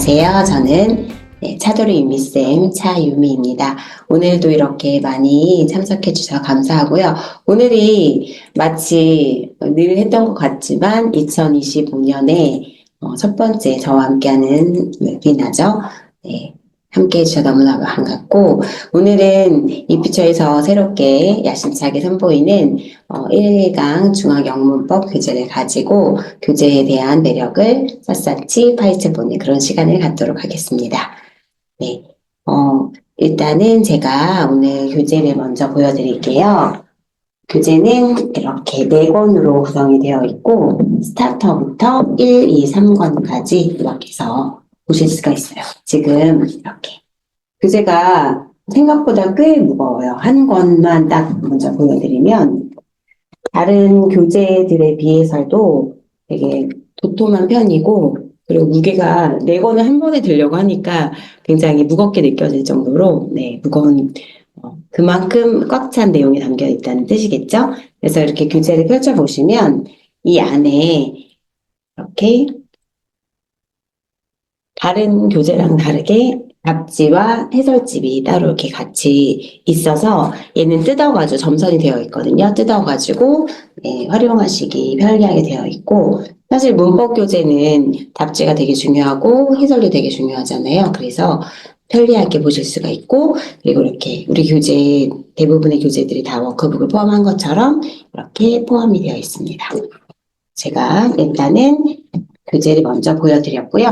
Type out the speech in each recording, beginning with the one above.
안녕하세요. 저는 차도리 유미쌤 차유미입니다. 오늘도 이렇게 많이 참석해 주셔서 감사하고요. 오늘이 마치 늘 했던 것 같지만 2025년에 첫 번째 저와 함께하는 웨비나죠. 네, 함께 해주셔서 너무나 반갑고, 오늘은 이 피처에서 새롭게 야심차게 선보이는 1강 중앙영문법 교재를 가지고 교재에 대한 매력을 샅샅이 파헤쳐보는 그런 시간을 갖도록 하겠습니다. 네, 일단은 제가 오늘 교재를 먼저 보여드릴게요. 교재는 이렇게 4권으로 구성이 되어 있고, 스타터부터 1, 2, 3권까지 이렇게 해서 보실 수가 있어요. 지금 이렇게. 교재가 생각보다 꽤 무거워요. 한 권만 딱 먼저 보여드리면, 다른 교재들에 비해서도 되게 도톰한 편이고, 그리고 무게가 4권을 한 번에 들려고 하니까 굉장히 무겁게 느껴질 정도로, 네, 무거운, 그만큼 꽉 찬 내용이 담겨 있다는 뜻이겠죠? 그래서 이렇게 교재를 펼쳐보시면, 이 안에 이렇게 다른 교재랑 다르게 답지와 해설집이 따로 이렇게 같이 있어서 얘는 뜯어가지고 점선이 되어 있거든요. 뜯어가지고 활용하시기 편리하게 되어 있고, 사실 문법 교재는 답지가 되게 중요하고 해설도 되게 중요하잖아요. 그래서 편리하게 보실 수가 있고, 그리고 이렇게 우리 교재 대부분의 교재들이 다 워크북을 포함한 것처럼 이렇게 포함이 되어 있습니다. 제가 일단은 교재를 먼저 보여드렸고요.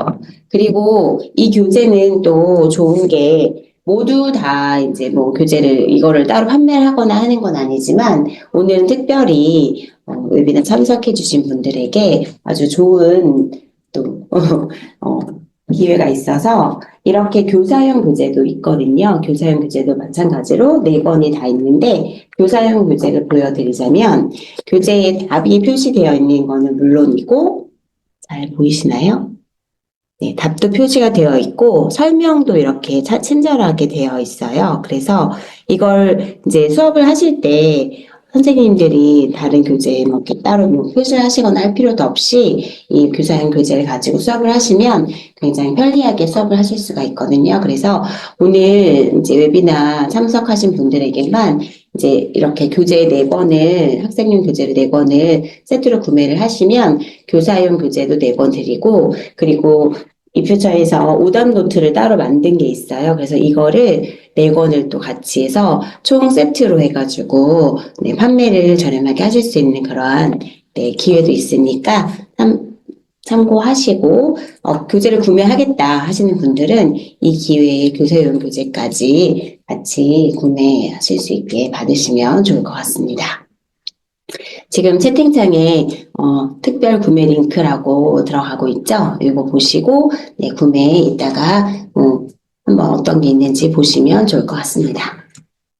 그리고 이 교재는 또 좋은 게 모두 다 이제 뭐 교재를 이거를 따로 판매를 하거나 하는 건 아니지만 오늘은 특별히 웨비나 참석해 주신 분들에게 아주 좋은 또 기회가 있어서 이렇게 교사용 교재도 있거든요. 교사용 교재도 마찬가지로 4권이 다 있는데 교사용 교재를 보여드리자면 교재에 답이 표시되어 있는 거는 물론이고 잘 보이시나요? 네, 답도 표시가 되어 있고 설명도 이렇게 친절하게 되어 있어요. 그래서 이걸 이제 수업을 하실 때 선생님들이 다른 교재에 뭐 이렇게 따로 뭐 표시를 하시거나 할 필요도 없이 이 교사용 교재를 가지고 수업을 하시면 굉장히 편리하게 수업을 하실 수가 있거든요. 그래서 오늘 이제 웨비나 참석하신 분들에게만 이제 이렇게 교재 4권을, 학생용 교재를 4권을 세트로 구매를 하시면 교사용 교재도 4권 드리고, 그리고 이 퓨처에서 오답 노트를 따로 만든 게 있어요. 그래서 이거를 4권을 또 같이 해서 총 세트로 해가지고 판매를 저렴하게 하실 수 있는 그러한 기회도 있으니까 참고하시고 교재를 구매하겠다 하시는 분들은 이 기회에 교사용 교재까지 같이 구매하실 수 있게 받으시면 좋을 것 같습니다. 지금 채팅창에 특별 구매 링크라고 들어가고 있죠? 이거 보시고 구매에 이따가 한번 어떤 게 있는지 보시면 좋을 것 같습니다.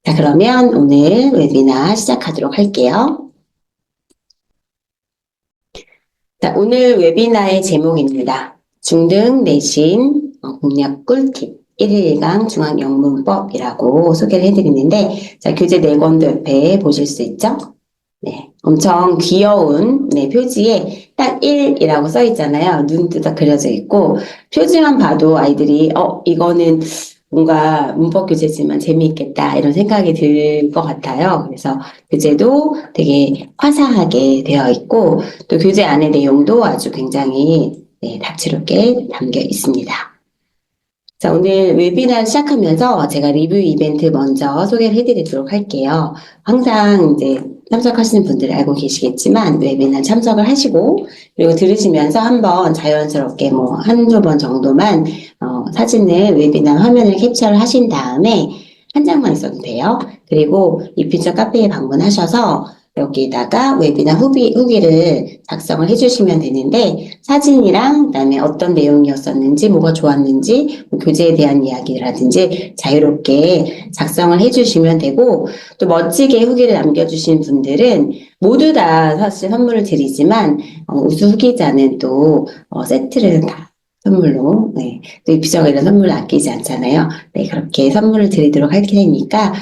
자, 그러면 오늘 웨비나 시작하도록 할게요. 자, 오늘 웨비나의 제목입니다. 중등 내신 공략 꿀팁 1강 중앙영문법이라고 소개를 해드리는데, 자, 교재 4권도 옆에 보실 수 있죠? 네, 엄청 귀여운 표지에 딱 1이라고 써 있잖아요. 눈 뜨다 그려져 있고 표지만 봐도 아이들이 이거는 뭔가 문법 교재지만 재미있겠다 이런 생각이 들 것 같아요. 그래서 교재도 되게 화사하게 되어 있고 또 교재 안의 내용도 아주 굉장히 다채롭게 담겨 있습니다. 자, 오늘 웨비나 시작하면서 제가 리뷰 이벤트 먼저 소개를 해드리도록 할게요. 항상 이제 참석하시는 분들이 알고 계시겠지만 웨비나 참석을 하시고 그리고 들으시면서 한번 자연스럽게 뭐 한두 번 정도만 사진을 웨비나 화면을 캡처를 하신 다음에 한 장만 있어도 돼요. 그리고 이 퓨처 카페에 방문하셔서 여기다가 웨비나 후기를 작성을 해주시면 되는데 사진이랑 그다음에 어떤 내용이었었는지 뭐가 좋았는지 교재에 대한 이야기라든지 자유롭게 작성을 해주시면 되고 또 멋지게 후기를 남겨주신 분들은 모두 다 사실 선물을 드리지만 우수 후기자는 또 세트를 다 선물로. 네. 또 비서가 이런 선물을 아끼지 않잖아요. 네, 그렇게 선물을 드리도록 할 테니까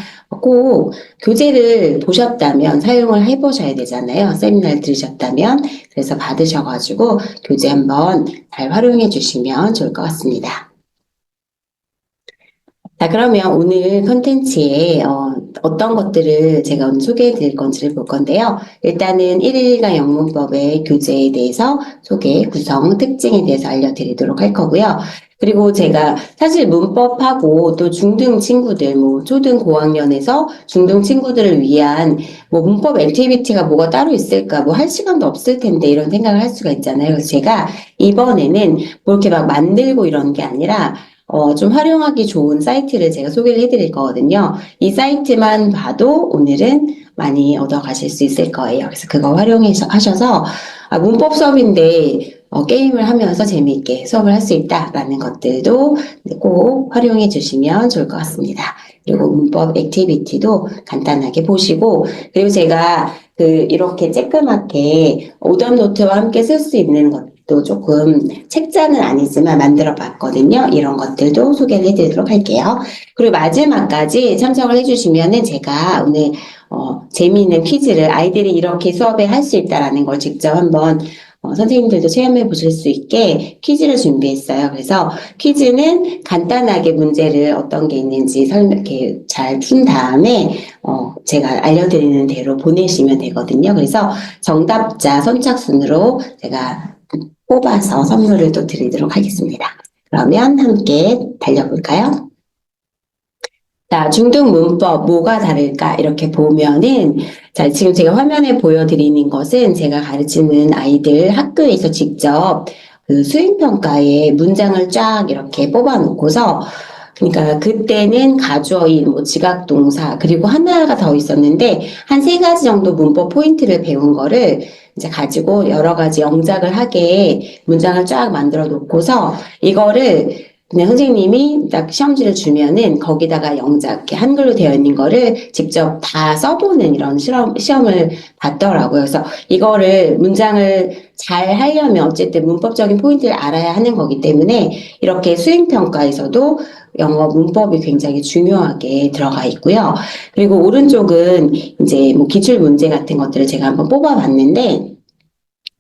꼭 교재를 보셨다면 사용을 해보셔야 되잖아요. 세미나를 들으셨다면. 그래서 받으셔가지고 교재 한번 잘 활용해 주시면 좋을 것 같습니다. 자, 그러면 오늘 컨텐츠에 어떤 것들을 제가 오늘 소개해 드릴 건지를 볼 건데요. 일단은 1일간 영문법의 교재에 대해서 소개, 구성, 특징에 대해서 알려드리도록 할 거고요. 그리고 제가 사실 문법하고 또 중등 친구들, 뭐 초등 고학년에서 중등 친구들을 위한 뭐 문법 액티비티가 뭐가 따로 있을까, 뭐 할 시간도 없을 텐데 이런 생각을 할 수가 있잖아요. 그래서 제가 이번에는 뭐 이렇게 막 만들고 이런 게 아니라 좀 활용하기 좋은 사이트를 제가 소개를 해드릴 거거든요. 이 사이트만 봐도 오늘은 많이 얻어가실 수 있을 거예요. 그래서 그거 활용하셔서 문법 수업인데 게임을 하면서 재미있게 수업을 할 수 있다라는 것들도 꼭 활용해 주시면 좋을 것 같습니다. 그리고 문법 액티비티도 간단하게 보시고 그리고 제가 이렇게 쬐끄맣게 오답 노트와 함께 쓸 수 있는 것도 조금 책자는 아니지만 만들어 봤거든요. 이런 것들도 소개를 해드리도록 할게요. 그리고 마지막까지 참석을 해주시면은 제가 오늘 재미있는 퀴즈를 아이들이 이렇게 수업에 할 수 있다라는 걸 직접 한번 선생님들도 체험해 보실 수 있게 퀴즈를 준비했어요. 그래서 퀴즈는 간단하게 문제를 어떤 게 있는지 이렇게 잘 푼 다음에 제가 알려드리는 대로 보내시면 되거든요. 그래서 정답자 선착순으로 제가 뽑아서 선물을 또 드리도록 하겠습니다. 그러면 함께 달려볼까요? 자, 중등 문법 뭐가 다를까? 이렇게 보면은, 자, 지금 제가 화면에 보여드리는 것은 제가 가르치는 아이들 학교에서 직접 수행평가에 문장을 쫙 이렇게 뽑아놓고서, 그러니까 그때는 가주어인, 뭐 지각동사, 그리고 하나가 더 있었는데, 한 3가지 정도 문법 포인트를 배운 거를 이제 가지고 여러 가지 영작을 하게 문장을 쫙 만들어 놓고서, 이거를 그냥 선생님이 딱 시험지를 주면은 거기다가 영작, 이렇게 한글로 되어 있는 거를 직접 다 써보는 이런 시험을 봤더라고요. 그래서 이거를 문장을 잘 하려면 어쨌든 문법적인 포인트를 알아야 하는 거기 때문에 이렇게 수행평가에서도 영어 문법이 굉장히 중요하게 들어가 있고요. 그리고 오른쪽은 이제 뭐 기출 문제 같은 것들을 제가 한번 뽑아봤는데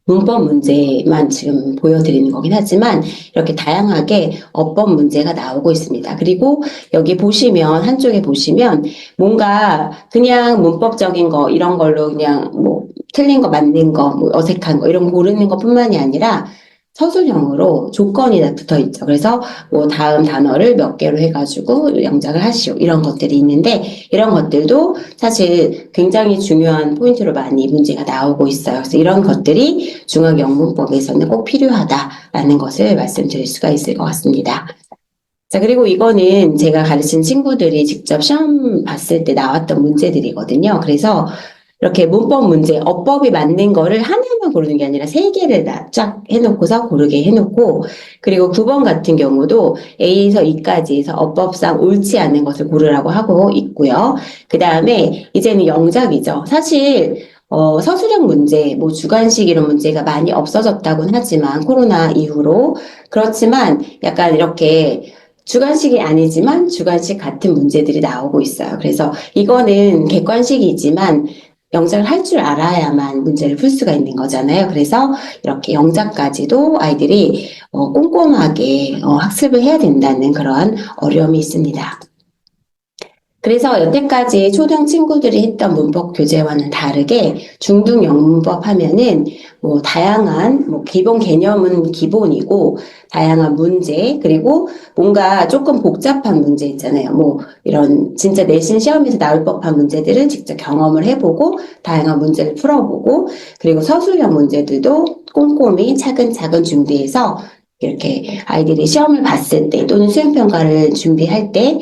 문법 문제만 지금 보여드리는 거긴 하지만 이렇게 다양하게 어법 문제가 나오고 있습니다. 그리고 여기 보시면 한쪽에 보시면 뭔가 그냥 문법적인 거 이런 걸로 그냥 뭐 틀린 거 맞는 거 뭐 어색한 거 이런 거 고르는 것뿐만이 아니라 서술형으로 조건이 붙어 있죠. 그래서 뭐 다음 단어를 몇 개로 해가지고 영작을 하시오 이런 것들이 있는데 이런 것들도 사실 굉장히 중요한 포인트로 많이 문제가 나오고 있어요. 그래서 이런 것들이 중학영문법에서는 꼭 필요하다라는 것을 말씀드릴 수가 있을 것 같습니다. 자, 그리고 이거는 제가 가르친 친구들이 직접 시험 봤을 때 나왔던 문제들이거든요. 그래서 이렇게 문법 문제, 어법이 맞는 거를 하나만 고르는 게 아니라 3개를 쫙 해놓고서 고르게 해놓고, 그리고 9번 같은 경우도 A에서 E까지 해서 어법상 옳지 않은 것을 고르라고 하고 있고요. 그 다음에 이제는 영작이죠. 사실, 서술형 문제, 뭐 주관식 이런 문제가 많이 없어졌다고는 하지만 코로나 이후로 그렇지만 약간 이렇게 주관식이 아니지만 주관식 같은 문제들이 나오고 있어요. 그래서 이거는 객관식이지만 영작을 할 줄 알아야만 문제를 풀 수가 있는 거잖아요. 그래서 이렇게 영작까지도 아이들이 꼼꼼하게 학습을 해야 된다는 그런 어려움이 있습니다. 그래서 여태까지 초등 친구들이 했던 문법 교재와는 다르게 중등 영문법 하면은 뭐 다양한 뭐 기본 개념은 기본이고 다양한 문제 그리고 뭔가 조금 복잡한 문제 있잖아요. 뭐 이런 진짜 내신 시험에서 나올 법한 문제들을 직접 경험을 해보고 다양한 문제를 풀어보고 그리고 서술형 문제들도 꼼꼼히 차근차근 준비해서 이렇게 아이들이 시험을 봤을 때 또는 수행평가를 준비할 때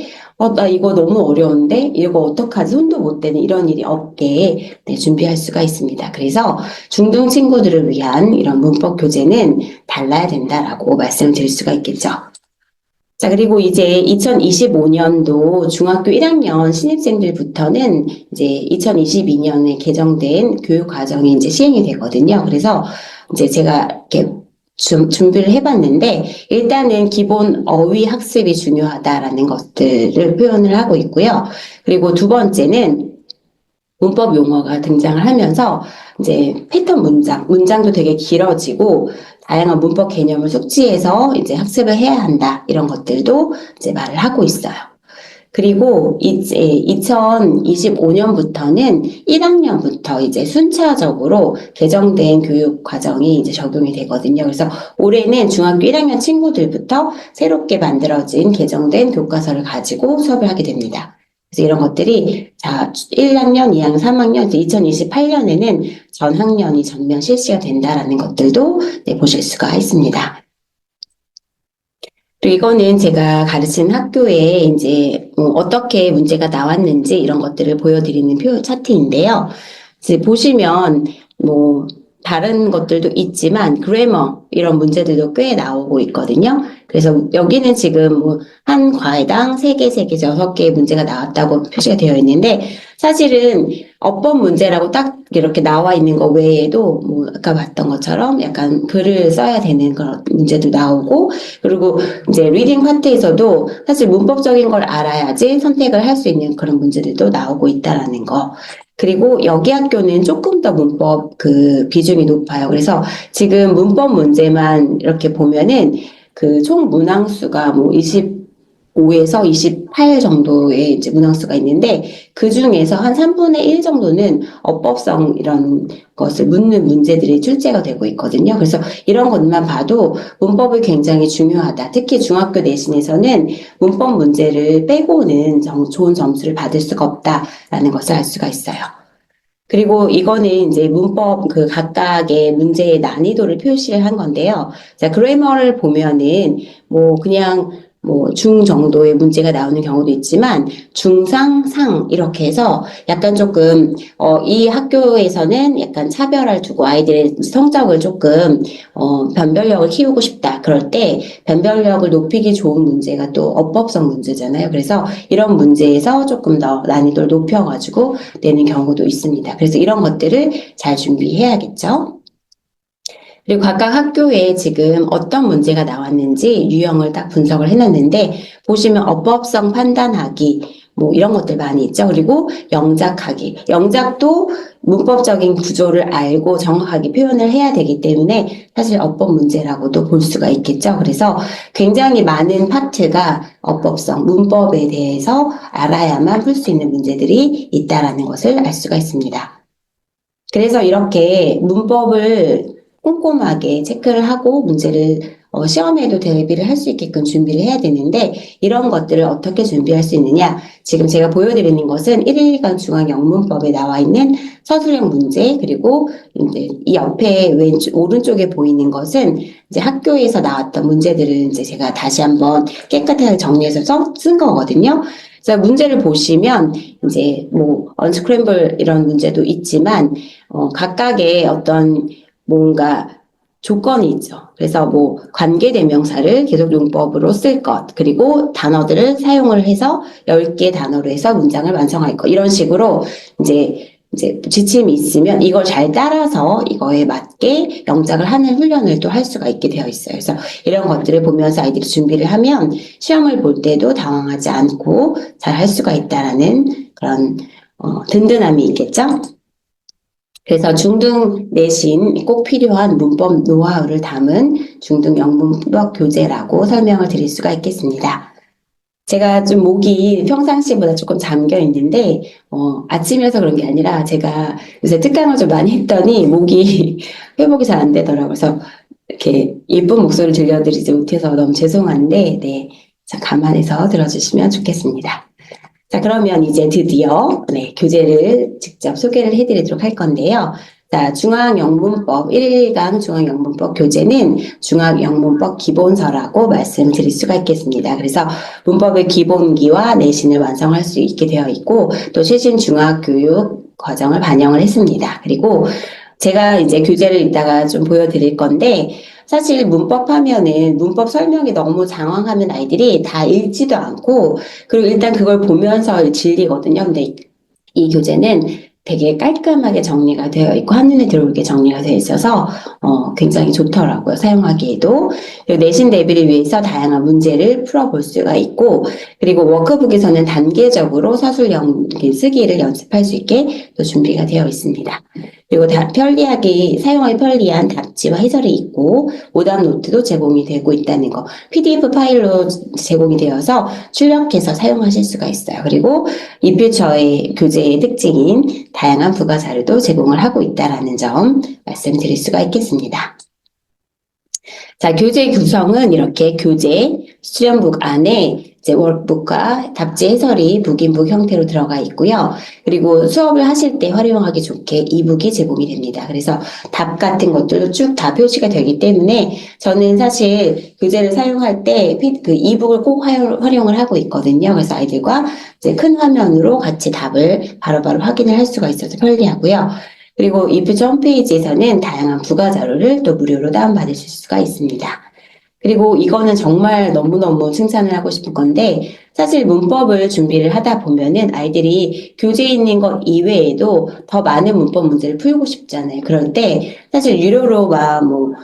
나 이거 너무 어려운데? 이거 어떡하지? 손도 못 대는 이런 일이 없게 준비할 수가 있습니다. 그래서 중등 친구들을 위한 이런 문법 교재는 달라야 된다라고 말씀드릴 수가 있겠죠. 자, 그리고 이제 2025년도 중학교 1학년 신입생들부터는 이제 2022년에 개정된 교육 과정이 이제 시행이 되거든요. 그래서 이제 제가 이렇게 준비를 해봤는데, 일단은 기본 어휘 학습이 중요하다라는 것들을 표현을 하고 있고요. 그리고 두 번째는 문법 용어가 등장을 하면서 이제 패턴 문장도 되게 길어지고 다양한 문법 개념을 숙지해서 이제 학습을 해야 한다. 이런 것들도 이제 말을 하고 있어요. 그리고 이제 2025년부터는 1학년부터 이제 순차적으로 개정된 교육 과정이 이제 적용이 되거든요. 그래서 올해는 중학교 1학년 친구들부터 새롭게 만들어진 개정된 교과서를 가지고 수업을 하게 됩니다. 그래서 이런 것들이 1학년, 2학년, 3학년, 2028년에는 전 학년이 전면 실시가 된다라는 것들도 보실 수가 있습니다. 그리고 이거는 제가 가르치는 학교에 이제 어떻게 문제가 나왔는지 이런 것들을 보여드리는 차트인데요. 이제 보시면 다른 것들도 있지만 그래머 이런 문제들도 꽤 나오고 있거든요. 그래서 여기는 지금 한 과에당 3개, 6개의 문제가 나왔다고 표시가 되어 있는데 사실은 어법 문제라고 딱 이렇게 나와 있는 거 외에도 아까 봤던 것처럼 약간 글을 써야 되는 그런 문제도 나오고 그리고 이제 리딩 파트에서도 사실 문법적인 걸 알아야지 선택을 할 수 있는 그런 문제들도 나오고 있다라는 거. 그리고 여기 학교는 조금 더 문법 비중이 높아요. 그래서 지금 문법 문제만 이렇게 보면은 총 문항수가 25에서 28 정도의 이제 문항수가 있는데 그 중에서 한 3분의 1 정도는 어법성 이런 것을 묻는 문제들이 출제가 되고 있거든요. 그래서 이런 것만 봐도 문법이 굉장히 중요하다. 특히 중학교 내신에서는 문법 문제를 빼고는 좋은 점수를 받을 수가 없다라는 것을 알 수가 있어요. 그리고 이거는 이제 문법 각각의 문제의 난이도를 표시를 한 건데요. 자, 그래머를 보면은 그냥 중 정도의 문제가 나오는 경우도 있지만 중상, 상 이렇게 해서 약간 조금 이 학교에서는 약간 차별을 두고 아이들의 성적을 조금 변별력을 키우고 싶다. 그럴 때 변별력을 높이기 좋은 문제가 또 어법성 문제잖아요. 그래서 이런 문제에서 조금 더 난이도를 높여가지고 내는 경우도 있습니다. 그래서 이런 것들을 잘 준비해야겠죠. 그리고 각각 학교에 지금 어떤 문제가 나왔는지 유형을 딱 분석을 해놨는데 보시면 어법성 판단하기 이런 것들 많이 있죠. 그리고 영작하기. 영작도 문법적인 구조를 알고 정확하게 표현을 해야 되기 때문에 사실 어법 문제라고도 볼 수가 있겠죠. 그래서 굉장히 많은 파트가 어법성, 문법에 대해서 알아야만 풀 수 있는 문제들이 있다라는 것을 알 수가 있습니다. 그래서 이렇게 문법을 꼼꼼하게 체크를 하고 문제를 시험에도 대비를 할 수 있게끔 준비를 해야 되는데 이런 것들을 어떻게 준비할 수 있느냐 지금 제가 보여드리는 것은 1일간 중앙영문법에 나와 있는 서술형 문제 그리고 이제 이 옆에 오른쪽에 보이는 것은 이제 학교에서 나왔던 문제들을 이제 제가 다시 한번 깨끗하게 정리해서 쓴 거거든요. 그래서 문제를 보시면 이제 언스크램블 이런 문제도 있지만 각각의 어떤 뭔가 조건이 있죠. 그래서 관계대명사를 계속용법으로 쓸 것, 그리고 단어들을 사용을 해서 10개 단어로 해서 문장을 완성할 것. 이런 식으로 이제 지침이 있으면 이걸 잘 따라서 이거에 맞게 영작을 하는 훈련을 또 할 수가 있게 되어 있어요. 그래서 이런 것들을 보면서 아이들이 준비를 하면 시험을 볼 때도 당황하지 않고 잘 할 수가 있다라는 그런 든든함이 있겠죠. 그래서 중등 내신 꼭 필요한 문법 노하우를 담은 중등 영문법 교재라고 설명을 드릴 수가 있겠습니다. 제가 좀 목이 평상시보다 조금 잠겨 있는데 아침이어서 그런 게 아니라 제가 요새 특강을 좀 많이 했더니 목이 회복이 잘 안 되더라고요. 그래서 이렇게 예쁜 목소리를 들려드리지 못해서 너무 죄송한데 네, 자, 감안해서 들어주시면 좋겠습니다. 자, 그러면 이제 드디어 교재를 직접 소개를 해드리도록 할 건데요. 자, 중앙영문법 1강 중앙영문법 교재는 중앙영문법 기본서라고 말씀드릴 수가 있겠습니다. 그래서 문법의 기본기와 내신을 완성할 수 있게 되어 있고 또 최신 중학교육 과정을 반영을 했습니다. 그리고 제가 이제 교재를 이따가 좀 보여드릴 건데 사실 문법 하면은 문법 설명이 너무 장황하면 아이들이 다 읽지도 않고 그리고 일단 그걸 보면서 질리거든요. 근데 이 교재는 되게 깔끔하게 정리가 되어 있고 한눈에 들어오게 정리가 되어 있어서 굉장히 좋더라고요. 사용하기에도. 그리고 내신 대비를 위해서 다양한 문제를 풀어볼 수가 있고 그리고 워크북에서는 단계적으로 서술형 쓰기를 연습할 수 있게 또 준비가 되어 있습니다. 그리고 편리하게 사용하기 편리한 답지와 해설이 있고 오답 노트도 제공이 되고 있다는 거. PDF 파일로 제공이 되어서 출력해서 사용하실 수가 있어요. 그리고 이퓨처의 교재의 특징인 다양한 부가 자료도 제공을 하고 있다는 점 말씀드릴 수가 있겠습니다. 자, 교재 구성은 이렇게 교재, 수련북 안에 이제 워크북과 답지 해설이 북인북 형태로 들어가 있고요. 그리고 수업을 하실 때 활용하기 좋게 이북이 제공이 됩니다. 그래서 답 같은 것들도 쭉 다 표시가 되기 때문에 저는 사실 교재를 사용할 때 그 이북을 꼭 활용을 하고 있거든요. 그래서 아이들과 이제 큰 화면으로 같이 답을 바로바로 확인을 할 수가 있어서 편리하고요. 그리고 이퓨처 홈페이지에서는 다양한 부가 자료를 또 무료로 다운받으실 수가 있습니다. 그리고 이거는 정말 너무너무 칭찬을 하고 싶은 건데 사실 문법을 준비를 하다 보면은 아이들이 교재에 있는 것 이외에도 더 많은 문법 문제를 풀고 싶잖아요. 그럴 때 사실 유료로 뭐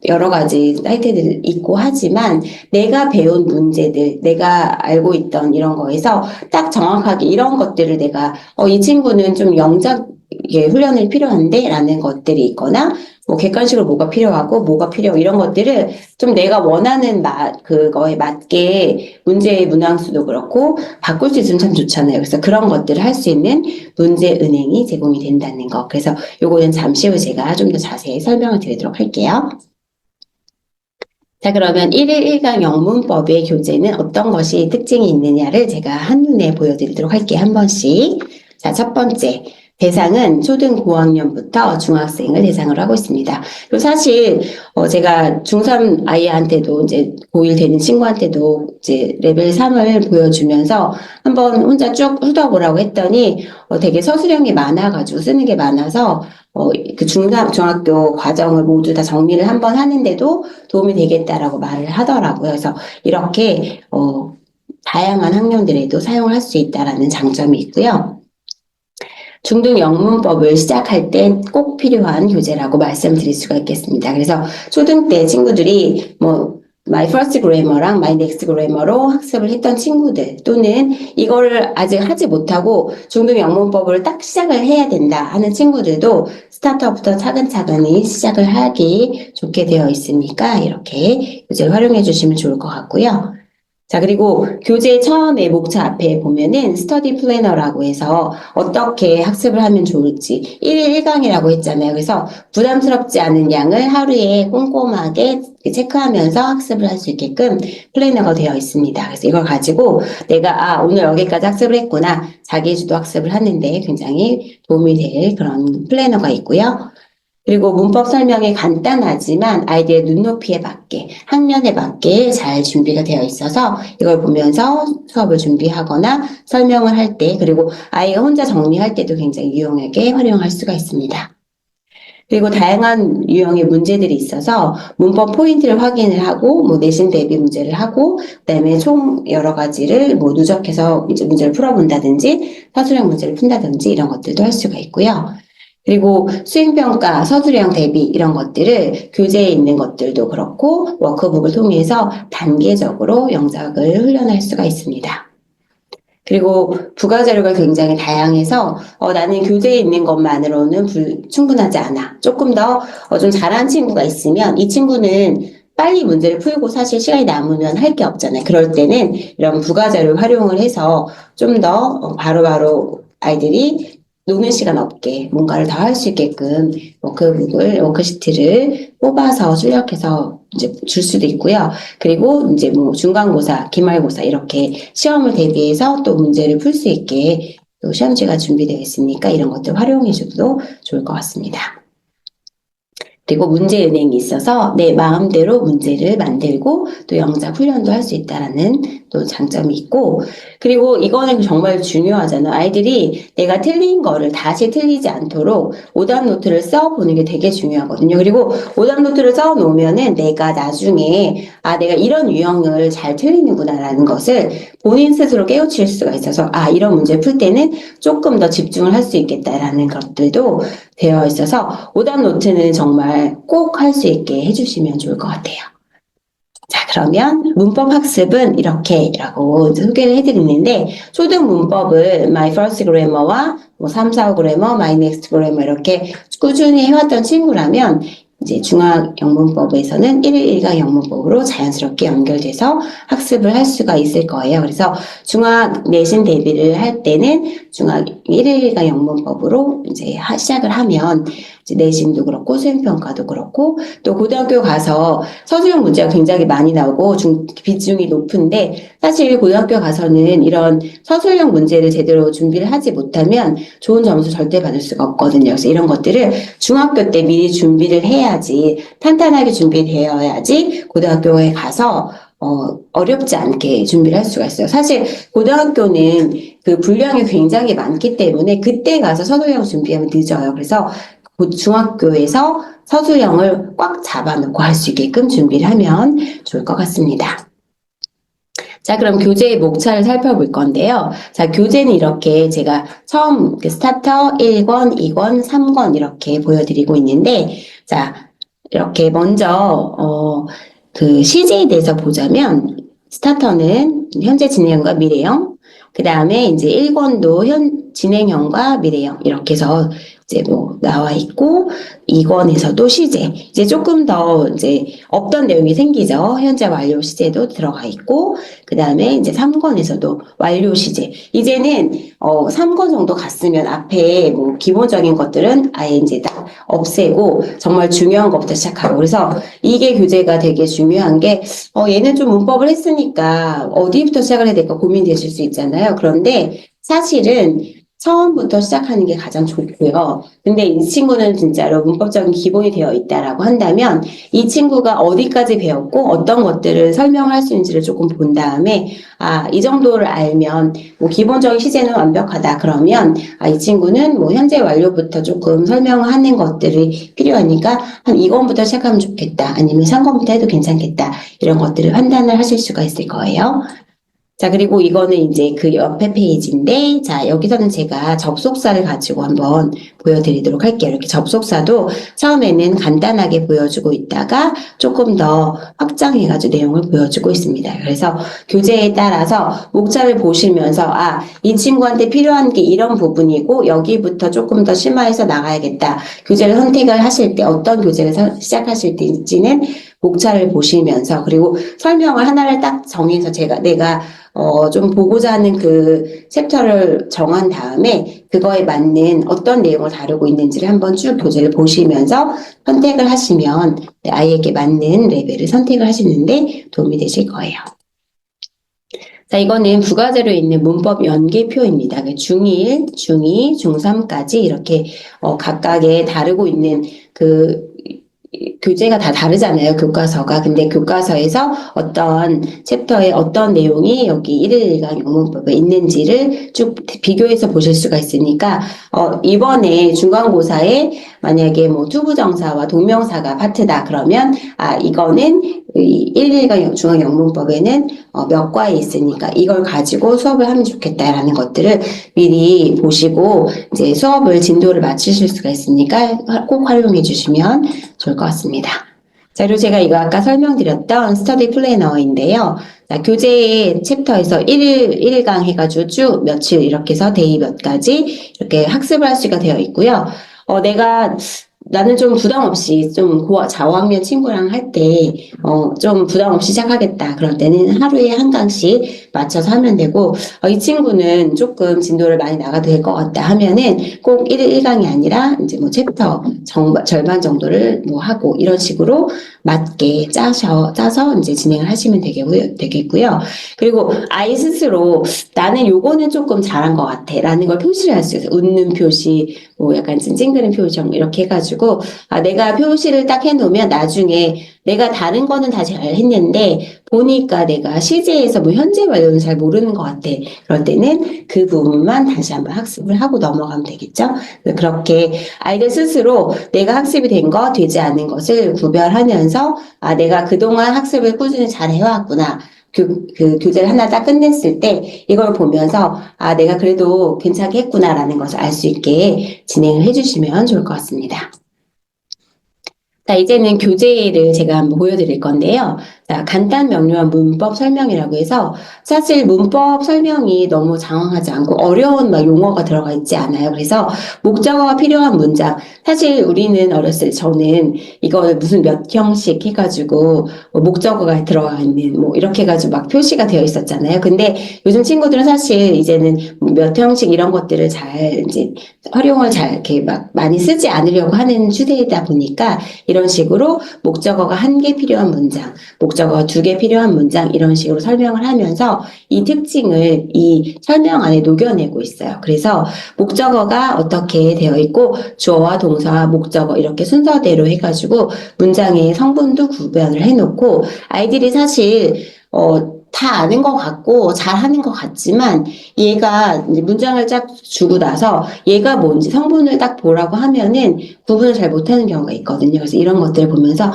여러 가지 사이트들이 있고 하지만 내가 배운 문제들, 내가 알고 있던 이런 거에서 딱 정확하게 이런 것들을 내가 이 친구는 좀 영작 훈련이 필요한데 라는 것들이 있거나 뭐 객관식으로 뭐가 필요하고 뭐가 필요하고 이런 것들을 좀 내가 원하는 그거에 맞게 문제의 문항수도 그렇고 바꿀 수 있으면 참 좋잖아요. 그래서 그런 것들을 할 수 있는 문제 은행이 제공이 된다는 거. 그래서 요거는 잠시 후 제가 좀 더 자세히 설명을 드리도록 할게요. 자, 그러면 1일 1강 영문법의 교재는 어떤 것이 특징이 있느냐를 제가 한눈에 보여드리도록 할게요. 한 번씩. 자, 첫 번째. 대상은 초등 고학년부터 중학생을 대상으로 하고 있습니다. 그리고 사실 제가 중3 아이한테도 이제 고1 되는 친구한테도 이제 레벨 3을 보여주면서 한번 혼자 쭉 훑어보라고 했더니 되게 서술형이 많아가지고 쓰는 게 많아서 그 중학교 과정을 모두 다 정리를 한번 하는데도 도움이 되겠다라고 말을 하더라고요. 그래서 이렇게 다양한 학년들에도 사용을 할 수 있다라는 장점이 있고요. 중등 영문법을 시작할 때 꼭 필요한 교재라고 말씀드릴 수가 있겠습니다. 그래서 초등 때 친구들이 My First Grammar랑 My Next Grammar로 학습을 했던 친구들 또는 이거를 아직 하지 못하고 중등 영문법을 딱 시작을 해야 된다 하는 친구들도 스타트업부터 차근차근히 시작을 하기 좋게 되어 있으니까 이렇게 교재를 활용해 주시면 좋을 것 같고요. 자, 그리고 교재 처음에 목차 앞에 보면은 스터디 플래너라고 해서 어떻게 학습을 하면 좋을지 1일 1강이라고 했잖아요. 그래서 부담스럽지 않은 양을 하루에 꼼꼼하게 체크하면서 학습을 할 수 있게끔 플래너가 되어 있습니다. 그래서 이걸 가지고 내가 오늘 여기까지 학습을 했구나. 자기주도 학습을 하는데 굉장히 도움이 될 그런 플래너가 있고요. 그리고 문법 설명이 간단하지만 아이들의 눈높이에 맞게, 학년에 맞게 잘 준비가 되어 있어서 이걸 보면서 수업을 준비하거나 설명을 할 때, 그리고 아이가 혼자 정리할 때도 굉장히 유용하게 활용할 수가 있습니다. 그리고 다양한 유형의 문제들이 있어서 문법 포인트를 확인을 하고, 내신 대비 문제를 하고, 그다음에 총 여러 가지를 누적해서 이제 문제를 풀어본다든지, 서술형 문제를 푼다든지 이런 것들도 할 수가 있고요. 그리고 수행평가, 서술형 대비 이런 것들을 교재에 있는 것들도 그렇고 워크북을 통해서 단계적으로 영작을 훈련할 수가 있습니다. 그리고 부가자료가 굉장히 다양해서 나는 교재에 있는 것만으로는 충분하지 않아. 조금 더 좀 잘하는 친구가 있으면 이 친구는 빨리 문제를 풀고 사실 시간이 남으면 할 게 없잖아요. 그럴 때는 이런 부가자료를 활용을 해서 좀 더 바로바로 아이들이 노는 시간 없게 뭔가를 더 할 수 있게끔 워크시트를 뽑아서 출력해서 이제 줄 수도 있고요. 그리고 이제 중간고사, 기말고사 이렇게 시험을 대비해서 또 문제를 풀 수 있게 또 시험지가 준비되어 있으니까 이런 것들 활용해 줘도 좋을 것 같습니다. 그리고 문제은행이 있어서 내 마음대로 문제를 만들고 또 영작 훈련도 할 수 있다라는 또 장점이 있고, 그리고 이거는 정말 중요하잖아. 아이들이 내가 틀린 거를 다시 틀리지 않도록 오답 노트를 써보는 게 되게 중요하거든요. 그리고 오답 노트를 써 놓으면은 내가 나중에 내가 이런 유형을 잘 틀리는구나라는 것을 본인 스스로 깨우칠 수가 있어서 이런 문제 풀 때는 조금 더 집중을 할 수 있겠다라는 것들도 되어 있어서 오답 노트는 정말 꼭 할 수 있게 해주시면 좋을 것 같아요. 자, 그러면 문법 학습은 이렇게라고 소개를 해드리는데, 초등 문법을 My First Grammar와 3, 4, 5 그래머, My Next Grammar 이렇게 꾸준히 해왔던 친구라면 이제 중학 영문법에서는 1일 1강 영문법으로 자연스럽게 연결돼서 학습을 할 수가 있을 거예요. 그래서 중학 내신 대비를 할 때는 중학 1일 1강 영문법으로 이제 시작을 하면 이제 내신도 그렇고 수행평가도 그렇고 또 고등학교 가서 서술형 문제가 굉장히 많이 나오고 비중이 높은데, 사실 고등학교 가서는 이런 서술형 문제를 제대로 준비를 하지 못하면 좋은 점수 절대 받을 수가 없거든요. 그래서 이런 것들을 중학교 때 미리 준비를 해야지, 탄탄하게 준비되어야지 고등학교에 가서 어렵지 않게 준비를 할 수가 있어요. 사실 고등학교는 그 분량이 굉장히 많기 때문에 그때 가서 서술형 준비하면 늦어요. 그래서 중학교에서 서술형을 꽉 잡아놓고 할 수 있게끔 준비를 하면 좋을 것 같습니다. 자, 그럼 교재의 목차를 살펴볼 건데요. 자, 교재는 이렇게 제가 처음 스타터 1권, 2권, 3권 이렇게 보여드리고 있는데, 자, 이렇게 먼저 그 시제에 대해서 보자면, 스타터는 현재 진행형과 미래형, 그 다음에 이제 1권도 진행형과 미래형 이렇게 해서 이제 뭐 나와 있고, 2권에서도 시제, 이제 조금 더 이제 없던 내용이 생기죠. 현재 완료 시제도 들어가 있고, 그 다음에 이제 3권에서도 완료 시제. 이제는 3권 정도 갔으면 앞에 뭐 기본적인 것들은 아예 이제 다 없애고 정말 중요한 것부터 시작하고, 그래서 이게 교재가 되게 중요한 게 얘는 좀 문법을 했으니까 어디부터 시작을 해야 될까 고민되실 수 있잖아요. 그런데 사실은 처음부터 시작하는 게 가장 좋고요. 근데 이 친구는 진짜로 문법적인 기본이 되어 있다라고 한다면 이 친구가 어디까지 배웠고 어떤 것들을 설명할 수 있는지를 조금 본 다음에 이 정도를 알면 뭐 기본적인 시제는 완벽하다. 그러면 이 친구는 뭐 현재 완료부터 조금 설명하는 것들이 필요하니까 한 2권부터 시작하면 좋겠다. 아니면 3권부터 해도 괜찮겠다. 이런 것들을 판단을 하실 수가 있을 거예요. 자, 그리고 이거는 이제 그 옆에 페이지인데, 자, 여기서는 제가 접속사를 가지고 한번 보여드리도록 할게요. 이렇게 접속사도 처음에는 간단하게 보여주고 있다가 조금 더 확장해가지고 내용을 보여주고 있습니다. 그래서 교재에 따라서 목차를 보시면서, 이 친구한테 필요한 게 이런 부분이고, 여기부터 조금 더 심화해서 나가야겠다. 교재를 선택을 하실 때, 어떤 교재를 시작하실 때인지는 목차를 보시면서, 그리고 설명을 하나를 딱 정해서 내가 좀 보고자 하는 그 챕터를 정한 다음에 그거에 맞는 어떤 내용을 다루고 있는지를 한번 쭉 교재를 보시면서 선택을 하시면 아이에게 맞는 레벨을 선택을 하시는데 도움이 되실 거예요. 자, 이거는 부가제로 있는 문법 연계표입니다. 중1, 중2, 중3까지 이렇게 각각의 다루고 있는 그 교재가 다 다르잖아요, 교과서가. 근데 교과서에서 어떤 챕터에 어떤 내용이 여기 1일 1강 영문법에 있는지를 쭉 비교해서 보실 수가 있으니까, 이번에 중간고사에 만약에 뭐 투부정사와 동명사가 파트다 그러면, 이거는 1일 1강 중앙 영문법에는 몇 과에 있으니까 이걸 가지고 수업을 하면 좋겠다라는 것들을 미리 보시고 이제 수업을 진도를 맞추실 수가 있으니까 꼭 활용해 주시면 좋을 것 같습니다. 자, 그리고 제가 이거 아까 설명드렸던 스터디 플래너인데요. 자, 교재 챕터에서 1강 해가지고 쭉 며칠 이렇게 해서 데이 몇 가지 이렇게 학습을 할 수가 되어 있고요. 나는 좀 부담 없이 좀 저학년 친구랑 할 때, 좀 부담 없이 시작하겠다. 그럴 때는 하루에 한 강씩 맞춰서 하면 되고, 이 친구는 조금 진도를 많이 나가도 될 것 같다 하면은 꼭 1일 1강이 아니라 이제 뭐 챕터 절반 정도를 뭐 하고 이런 식으로 맞게 짜서 이제 진행을 하시면 되겠고요. 그리고 아이 스스로 나는 요거는 조금 잘한 것 같아 라는 걸 표시를 할 수 있어요. 웃는 표시, 뭐 약간 찡그린 표정 이렇게 해가지고 내가 표시를 딱 해놓으면 나중에 내가 다른 거는 다 잘 했는데 보니까 내가 실제에서 뭐 현재 완료는 잘 모르는 것 같아. 그럴 때는 그 부분만 다시 한번 학습을 하고 넘어가면 되겠죠. 그렇게 아이들 스스로 내가 학습이 된 거, 되지 않은 것을 구별하면서 내가 그동안 학습을 꾸준히 잘 해왔구나. 그 교재를 하나 딱 끝냈을 때 이걸 보면서 내가 그래도 괜찮게 했구나라는 것을 알 수 있게 진행을 해주시면 좋을 것 같습니다. 자, 이제는 교재를 제가 한번 보여드릴 건데요. 자, 간단 명료한 문법 설명이라고 해서 사실 문법 설명이 너무 장황하지 않고 어려운 막 용어가 들어가 있지 않아요. 그래서 목적어가 필요한 문장. 사실 우리는 어렸을 때 저는 이거 무슨 몇 형식 해가지고 뭐 목적어가 들어가 있는 뭐 이렇게 해가지고 막 표시가 되어 있었잖아요. 근데 요즘 친구들은 사실 이제는 몇 형식 이런 것들을 잘 이제 활용을 잘 이렇게 막 많이 쓰지 않으려고 하는 추세이다 보니까 이런 식으로 목적어가 1개 필요한 문장, 목적어가 2개 필요한 문장 이런 식으로 설명을 하면서 이 특징을 이 설명 안에 녹여내고 있어요. 그래서 목적어가 어떻게 되어 있고 주어와 동사와 목적어 이렇게 순서대로 해가지고 문장의 성분도 구별을 해놓고 아이들이 사실 다 아는 것 같고 잘하는 것 같지만 얘가 이제 문장을 쫙 주고 나서 얘가 뭔지 성분을 딱 보라고 하면은 구분을 잘 못하는 경우가 있거든요. 그래서 이런 것들을 보면서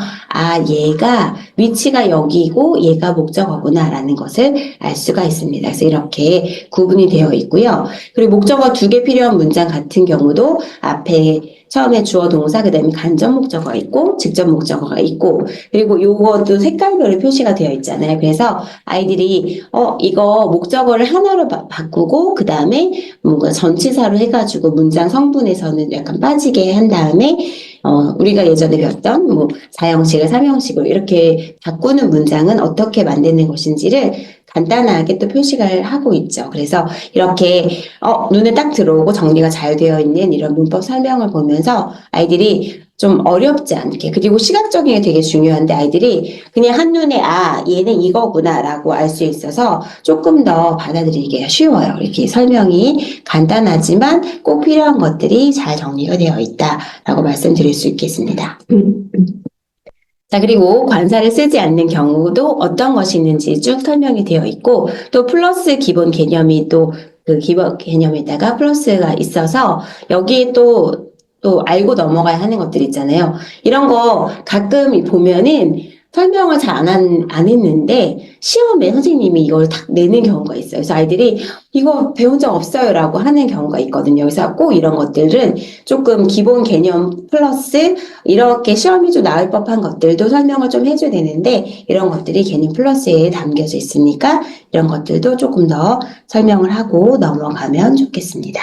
얘가 위치가 여기고 얘가 목적어구나라는 것을 알 수가 있습니다. 그래서 이렇게 구분이 되어 있고요. 그리고 목적어 2개 필요한 문장 같은 경우도 앞에 처음에 주어 동사 그다음에 간접 목적어가 있고 직접 목적어가 있고 그리고 요것도 색깔별로 표시가 되어 있잖아요. 그래서 아이들이 이거 목적어를 하나로 바꾸고 그다음에 뭔가 전치사로 해가지고 문장 성분에서는 약간 빠지게 한 다음에 우리가 예전에 배웠던 뭐 4형식을 3형식으로 이렇게 바꾸는 문장은 어떻게 만드는 것인지를 간단하게 또 표시를 하고 있죠. 그래서 이렇게 눈에 딱 들어오고 정리가 잘 되어 있는 이런 문법 설명을 보면서 아이들이 좀 어렵지 않게 그리고 시각적인 게 되게 중요한데 아이들이 그냥 한눈에 얘는 이거구나 라고 알 수 있어서 조금 더 받아들이기가 쉬워요. 이렇게 설명이 간단하지만 꼭 필요한 것들이 잘 정리가 되어 있다라고 말씀드릴 수 있겠습니다. 자, 그리고 관사를 쓰지 않는 경우도 어떤 것이 있는지 쭉 설명이 되어 있고, 또 플러스 기본 개념이 또 그 기본 개념에다가 플러스가 있어서 여기에 또 알고 넘어가야 하는 것들 있잖아요. 이런 거 가끔 보면은 설명을 잘 안 했는데 시험에 선생님이 이걸 딱 내는 경우가 있어요. 그래서 아이들이 이거 배운 적 없어요 라고 하는 경우가 있거든요. 그래서 꼭 이런 것들은 조금 기본 개념 플러스 이렇게 시험이 좀 나올 법한 것들도 설명을 좀 해줘야 되는데 이런 것들이 개념 플러스에 담겨져 있으니까 이런 것들도 조금 더 설명을 하고 넘어가면 좋겠습니다.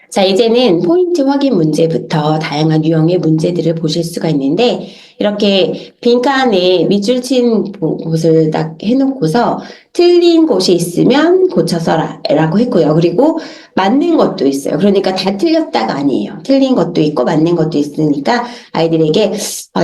자, 이제는 포인트 확인 문제부터 다양한 유형의 문제들을 보실 수가 있는데 이렇게 빈칸에 밑줄 친 곳을 딱 해놓고서 틀린 곳이 있으면 고쳐 써라 라고 했고요. 그리고 맞는 것도 있어요. 그러니까 다 틀렸다가 아니에요. 틀린 것도 있고 맞는 것도 있으니까 아이들에게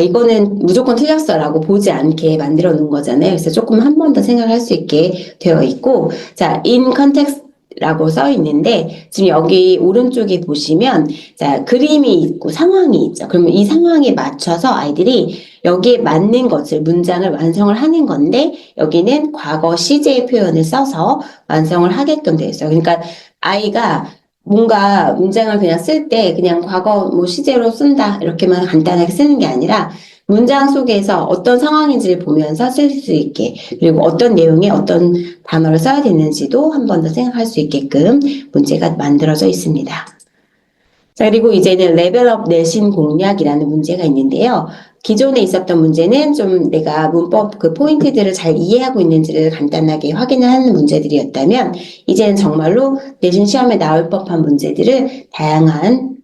이거는 무조건 틀렸어 라고 보지 않게 만들어 놓은 거잖아요. 그래서 조금 한 번 더 생각할 수 있게 되어 있고 자, in context 라고 써 있는데 지금 여기 오른쪽에 보시면 자 그림이 있고 상황이 있죠. 그러면 이 상황에 맞춰서 아이들이 여기에 맞는 것을 문장을 완성을 하는 건데 여기는 과거 시제 표현을 써서 완성을 하게끔 되어 있어요. 그러니까 아이가 뭔가 문장을 그냥 쓸 때 그냥 과거 뭐 시제로 쓴다 이렇게만 간단하게 쓰는 게 아니라 문장 속에서 어떤 상황인지를 보면서 쓸 수 있게 그리고 어떤 내용에 어떤 단어를 써야 되는지도 한 번 더 생각할 수 있게끔 문제가 만들어져 있습니다. 자, 그리고 이제는 레벨업 내신 공략이라는 문제가 있는데요. 기존에 있었던 문제는 좀 내가 문법 그 포인트들을 잘 이해하고 있는지를 간단하게 확인을 하는 문제들이었다면 이제는 정말로 내신 시험에 나올 법한 문제들을 다양한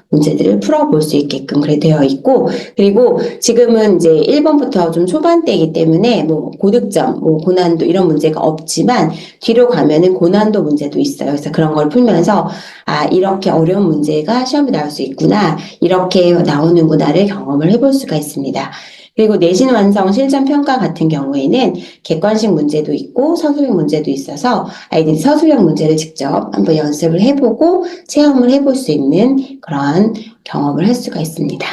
문제들을 풀어볼 수 있게끔 그래 되어 있고 그리고 지금은 이제 1번부터 좀 초반대이기 때문에 뭐 고득점, 뭐 고난도 이런 문제가 없지만 뒤로 가면은 고난도 문제도 있어요. 그래서 그런 걸 풀면서 이렇게 어려운 문제가 시험에 나올 수 있구나 이렇게 나오는구나를 경험을 해볼 수가 있습니다. 있습니다. 그리고 내신 완성 실전 평가 같은 경우에는 객관식 문제도 있고 서술형 문제도 있어서 아이들이 서술형 문제를 직접 한번 연습을 해보고 체험을 해볼 수 있는 그런 경험을 할 수가 있습니다.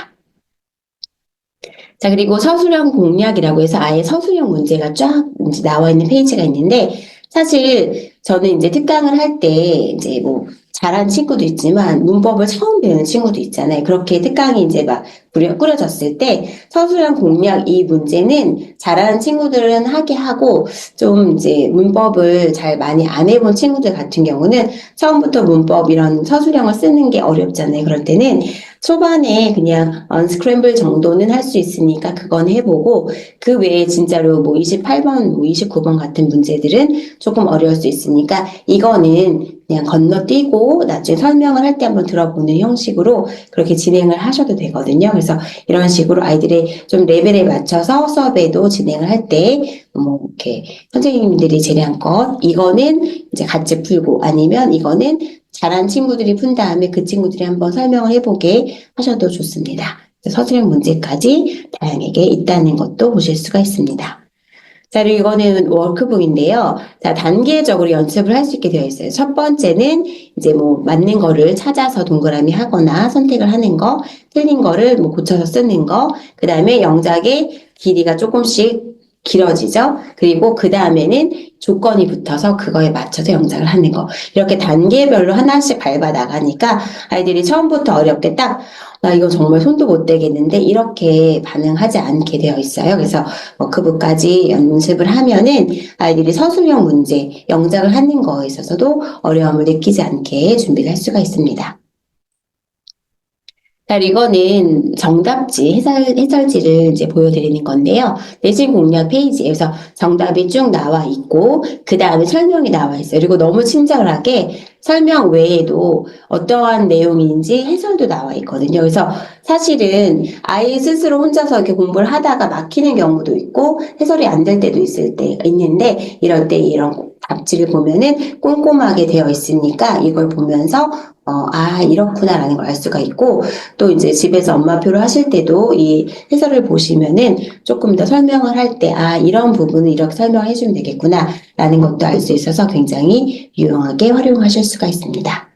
자, 그리고 서술형 공략이라고 해서 아예 서술형 문제가 쫙 이제 나와 있는 페이지가 있는데, 사실 저는 이제 특강을 할 때 이제 뭐 잘한 친구도 있지만 문법을 처음 배우는 친구도 있잖아요. 그렇게 특강이 이제 막 꾸려졌을 때 서술형 공략 이 문제는 잘하는 친구들은 하게 하고, 좀 이제 문법을 잘 많이 안 해본 친구들 같은 경우는 처음부터 문법 이런 서술형을 쓰는 게 어렵잖아요. 그럴 때는 초반에 그냥 언스크램블 정도는 할 수 있으니까 그건 해보고, 그 외에 진짜로 뭐 28번, 뭐 29번 같은 문제들은 조금 어려울 수 있으니까 이거는 그냥 건너뛰고 나중에 설명을 할 때 한번 들어보는 형식으로 그렇게 진행을 하셔도 되거든요. 그래서 이런 식으로 아이들의 좀 레벨에 맞춰서 수업에도 진행을 할 때 뭐 이렇게 선생님들이 재량껏 이거는 이제 같이 풀고, 아니면 이거는 잘한 친구들이 푼 다음에 그 친구들이 한번 설명을 해보게 하셔도 좋습니다. 서술형 문제까지 다양하게 있다는 것도 보실 수가 있습니다. 자, 그리고 이거는 워크북인데요. 자, 단계적으로 연습을 할 수 있게 되어 있어요. 첫 번째는 이제 뭐 맞는 거를 찾아서 동그라미 하거나 선택을 하는 거, 틀린 거를 뭐 고쳐서 쓰는 거, 그 다음에 영작의 길이가 조금씩 길어지죠. 그리고 그 다음에는 조건이 붙어서 그거에 맞춰서 영작을 하는 거. 이렇게 단계별로 하나씩 밟아 나가니까 아이들이 처음부터 어렵게 딱, 나 이거 정말 손도 못 대겠는데 이렇게 반응하지 않게 되어 있어요. 그래서 워크북까지 연습을 하면은 아이들이 서술형 문제, 영작을 하는 거에 있어서도 어려움을 느끼지 않게 준비를 할 수가 있습니다. 자, 이거는 정답지, 해설지를 이제 보여드리는 건데요. 내신 공략 페이지에서 정답이 쭉 나와 있고, 그 다음에 설명이 나와 있어요. 그리고 너무 친절하게 설명 외에도 어떠한 내용인지 해설도 나와 있거든요. 그래서 사실은 아이 스스로 혼자서 이렇게 공부를 하다가 막히는 경우도 있고, 해설이 안 될 때도 있는데, 이럴 때 이런 답지를 보면은 꼼꼼하게 되어 있으니까 이걸 보면서 이렇구나라는 걸 알 수가 있고, 또 이제 집에서 엄마표를 하실 때도 이 해설을 보시면은 조금 더 설명을 할 때, 이런 부분은 이렇게 설명을 해주면 되겠구나, 라는 것도 알 수 있어서 굉장히 유용하게 활용하실 수가 있습니다.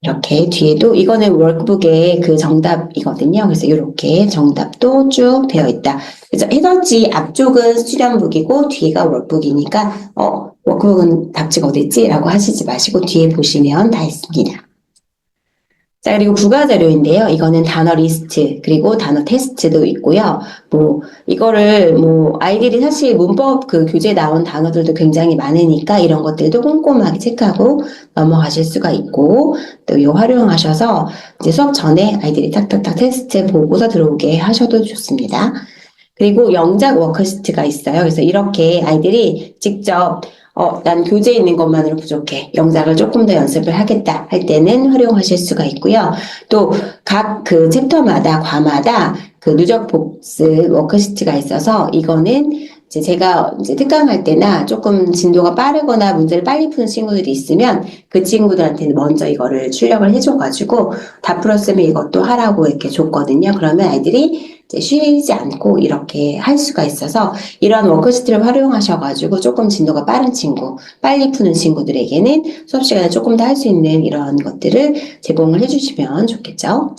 이렇게 뒤에도 이거는 워크북의 그 정답이거든요. 그래서 이렇게 정답도 쭉 되어 있다. 그래서 해설지 앞쪽은 수련북이고 뒤가 워크북이니까 워크북은 답지가 어딨지? 라고 하시지 마시고 뒤에 보시면 다 있습니다. 자, 그리고 부가자료인데요. 이거는 단어 리스트, 그리고 단어 테스트도 있고요. 이거를 아이들이 사실 문법 그 교재에 나온 단어들도 굉장히 많으니까 이런 것들도 꼼꼼하게 체크하고 넘어가실 수가 있고, 또 이거 활용하셔서 이제 수업 전에 아이들이 탁탁탁 테스트 보고서 들어오게 하셔도 좋습니다. 그리고 영작 워크시트가 있어요. 그래서 이렇게 아이들이 직접 난 교재에 있는 것만으로 부족해, 영작을 조금 더 연습을 하겠다 할 때는 활용하실 수가 있고요. 또 각 그 챕터마다 과마다 그 누적 복습 워크시트가 있어서 이거는 이제 제가 이제 특강할 때나 조금 진도가 빠르거나 문제를 빨리 푸는 친구들이 있으면 그 친구들한테는 먼저 이거를 출력을 해줘가지고 다 풀었으면 이것도 하라고 이렇게 줬거든요. 그러면 아이들이 이제 쉬지 않고 이렇게 할 수가 있어서 이런 워크시트를 활용하셔가지고 조금 진도가 빠른 친구, 빨리 푸는 친구들에게는 수업 시간에 조금 더 할 수 있는 이런 것들을 제공을 해주시면 좋겠죠.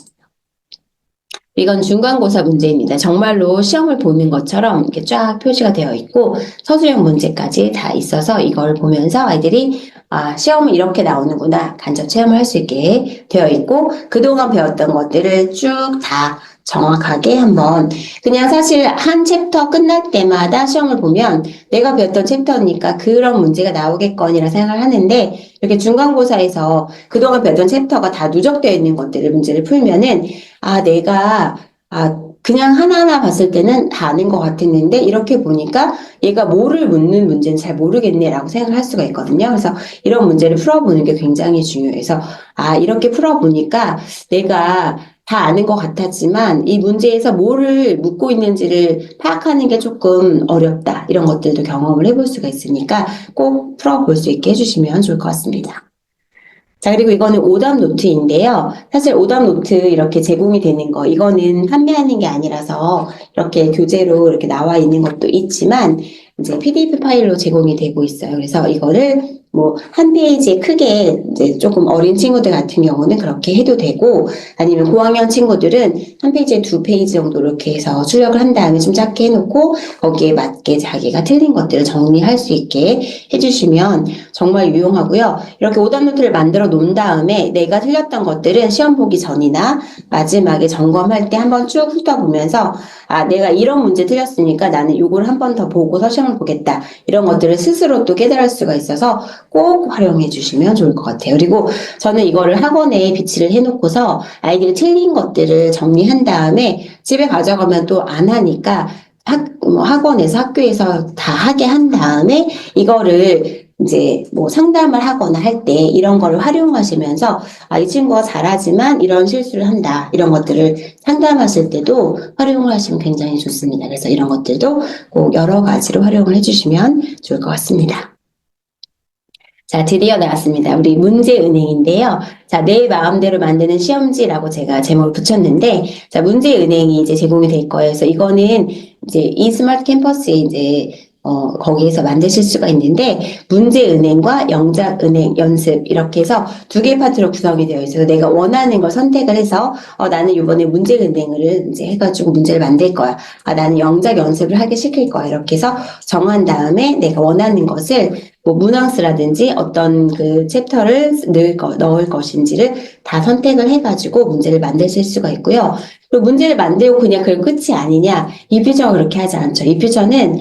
이건 중간고사 문제입니다. 정말로 시험을 보는 것처럼 이렇게 쫙 표시가 되어 있고 서술형 문제까지 다 있어서 이걸 보면서 아이들이 시험은 이렇게 나오는구나, 간접 체험을 할 수 있게 되어 있고, 그동안 배웠던 것들을 쭉 다 정확하게 한번, 그냥 사실 한 챕터 끝날 때마다 시험을 보면 내가 배웠던 챕터니까 그런 문제가 나오겠거니라 생각을 하는데, 이렇게 중간고사에서 그동안 배웠던 챕터가 다 누적되어 있는 것들을 문제를 풀면은 내가 그냥 하나하나 봤을 때는 다 아는 것 같았는데 이렇게 보니까 얘가 뭐를 묻는 문제는 잘 모르겠네라고 생각을 할 수가 있거든요. 그래서 이런 문제를 풀어보는 게 굉장히 중요해서 이렇게 풀어보니까 내가 다 아는 것 같았지만 이 문제에서 뭐를 묻고 있는지를 파악하는 게 조금 어렵다, 이런 것들도 경험을 해볼 수가 있으니까 꼭 풀어볼 수 있게 해주시면 좋을 것 같습니다. 자, 그리고 이거는 오답 노트인데요. 사실 오답 노트 이렇게 제공이 되는 거, 이거는 판매하는 게 아니라서 이렇게 교재로 이렇게 나와 있는 것도 있지만, 이제 PDF 파일로 제공이 되고 있어요. 그래서 이거를 뭐 한 페이지에 크게 이제 조금 어린 친구들 같은 경우는 그렇게 해도 되고, 아니면 고학년 친구들은 한 페이지에 두 페이지 정도 이렇게 해서 출력을 한 다음에 좀 작게 해놓고 거기에 맞게 자기가 틀린 것들을 정리할 수 있게 해주시면 정말 유용하고요. 이렇게 오답 노트를 만들어 놓은 다음에 내가 틀렸던 것들은 시험 보기 전이나 마지막에 점검할 때 한번 쭉 훑어보면서 아, 내가 이런 문제 틀렸으니까 나는 이걸 한 번 더 보고서 시험을 보겠다. 이런 것들을 스스로 또 깨달을 수가 있어서 꼭 활용해 주시면 좋을 것 같아요. 그리고 저는 이거를 학원에 비치를 해놓고서 아이들이 틀린 것들을 정리한 다음에 집에 가져가면 또 안 하니까 학원에서 학교에서 다 하게 한 다음에 이거를 이제 뭐 상담을 하거나 할 때 이런 거를 활용하시면서 아, 이 친구가 잘하지만 이런 실수를 한다. 이런 것들을 상담하실 때도 활용을 하시면 굉장히 좋습니다. 그래서 이런 것들도 꼭 여러 가지로 활용을 해주시면 좋을 것 같습니다. 자, 드디어 나왔습니다. 우리 문제은행인데요. 자, 내 마음대로 만드는 시험지라고 제가 제목을 붙였는데, 자, 문제은행이 이제 제공이 될 거예요. 그래서 이거는 이제 이스마트 캠퍼스에 이제 거기에서 만드실 수가 있는데, 문제은행과 영작은행 연습 이렇게 해서 두 개 파트로 구성이 되어 있어요. 내가 원하는 걸 선택을 해서, 나는 이번에 문제은행을 이제 해가지고 문제를 만들 거야. 아, 나는 영작 연습을 하게 시킬 거야. 이렇게 해서 정한 다음에 내가 원하는 것을 뭐 문항스라든지 어떤 그 챕터를 넣을 것인지를 다 선택을 해가지고 문제를 만드실 수가 있고요. 그리고 문제를 만들고 그냥 그걸 끝이 아니냐. 이 퓨처가 그렇게 하지 않죠. 이 퓨처는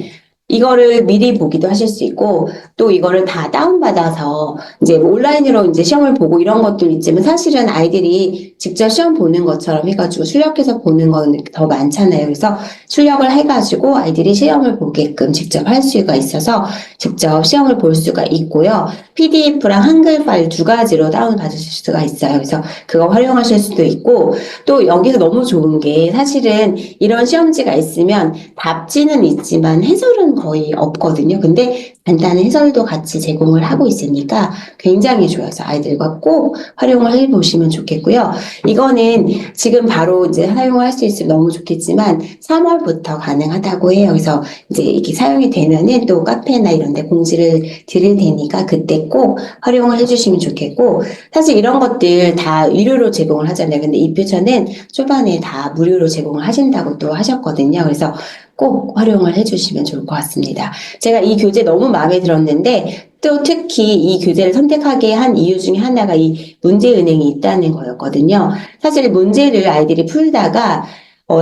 이거를 미리 보기도 하실 수 있고, 또 이거를 다 다운받아서 이제 온라인으로 이제 시험을 보고 이런 것도 있지만 사실은 아이들이 직접 시험 보는 것처럼 해가지고 출력해서 보는 건 더 많잖아요. 그래서 출력을 해가지고 아이들이 시험을 보게끔 직접 할 수가 있어서 직접 시험을 볼 수가 있고요. PDF랑 한글 파일 두 가지로 다운받으실 수가 있어요. 그래서 그거 활용하실 수도 있고, 또 여기서 너무 좋은 게 사실은 이런 시험지가 있으면 답지는 있지만 해설은 거의 없거든요. 근데 간단한 해설도 같이 제공을 하고 있으니까 굉장히 좋아서 아이들과 꼭 활용을 해보시면 좋겠고요. 이거는 지금 바로 이제 사용을 할 수 있으면 너무 좋겠지만 3월부터 가능하다고 해요. 그래서 이제 이게 사용이 되면은 또 카페나 이런 데 공지를 드릴 테니까 그때 꼭 활용을 해주시면 좋겠고, 사실 이런 것들 다 유료로 제공을 하잖아요. 근데 이 퓨처는 초반에 다 무료로 제공을 하신다고 또 하셨거든요. 그래서 꼭 활용을 해주시면 좋을 것 같습니다. 제가 이 교재 너무 마음에 들었는데 또 특히 이 교재를 선택하게 한 이유 중에 하나가 이 문제은행이 있다는 거였거든요. 사실 문제를 아이들이 풀다가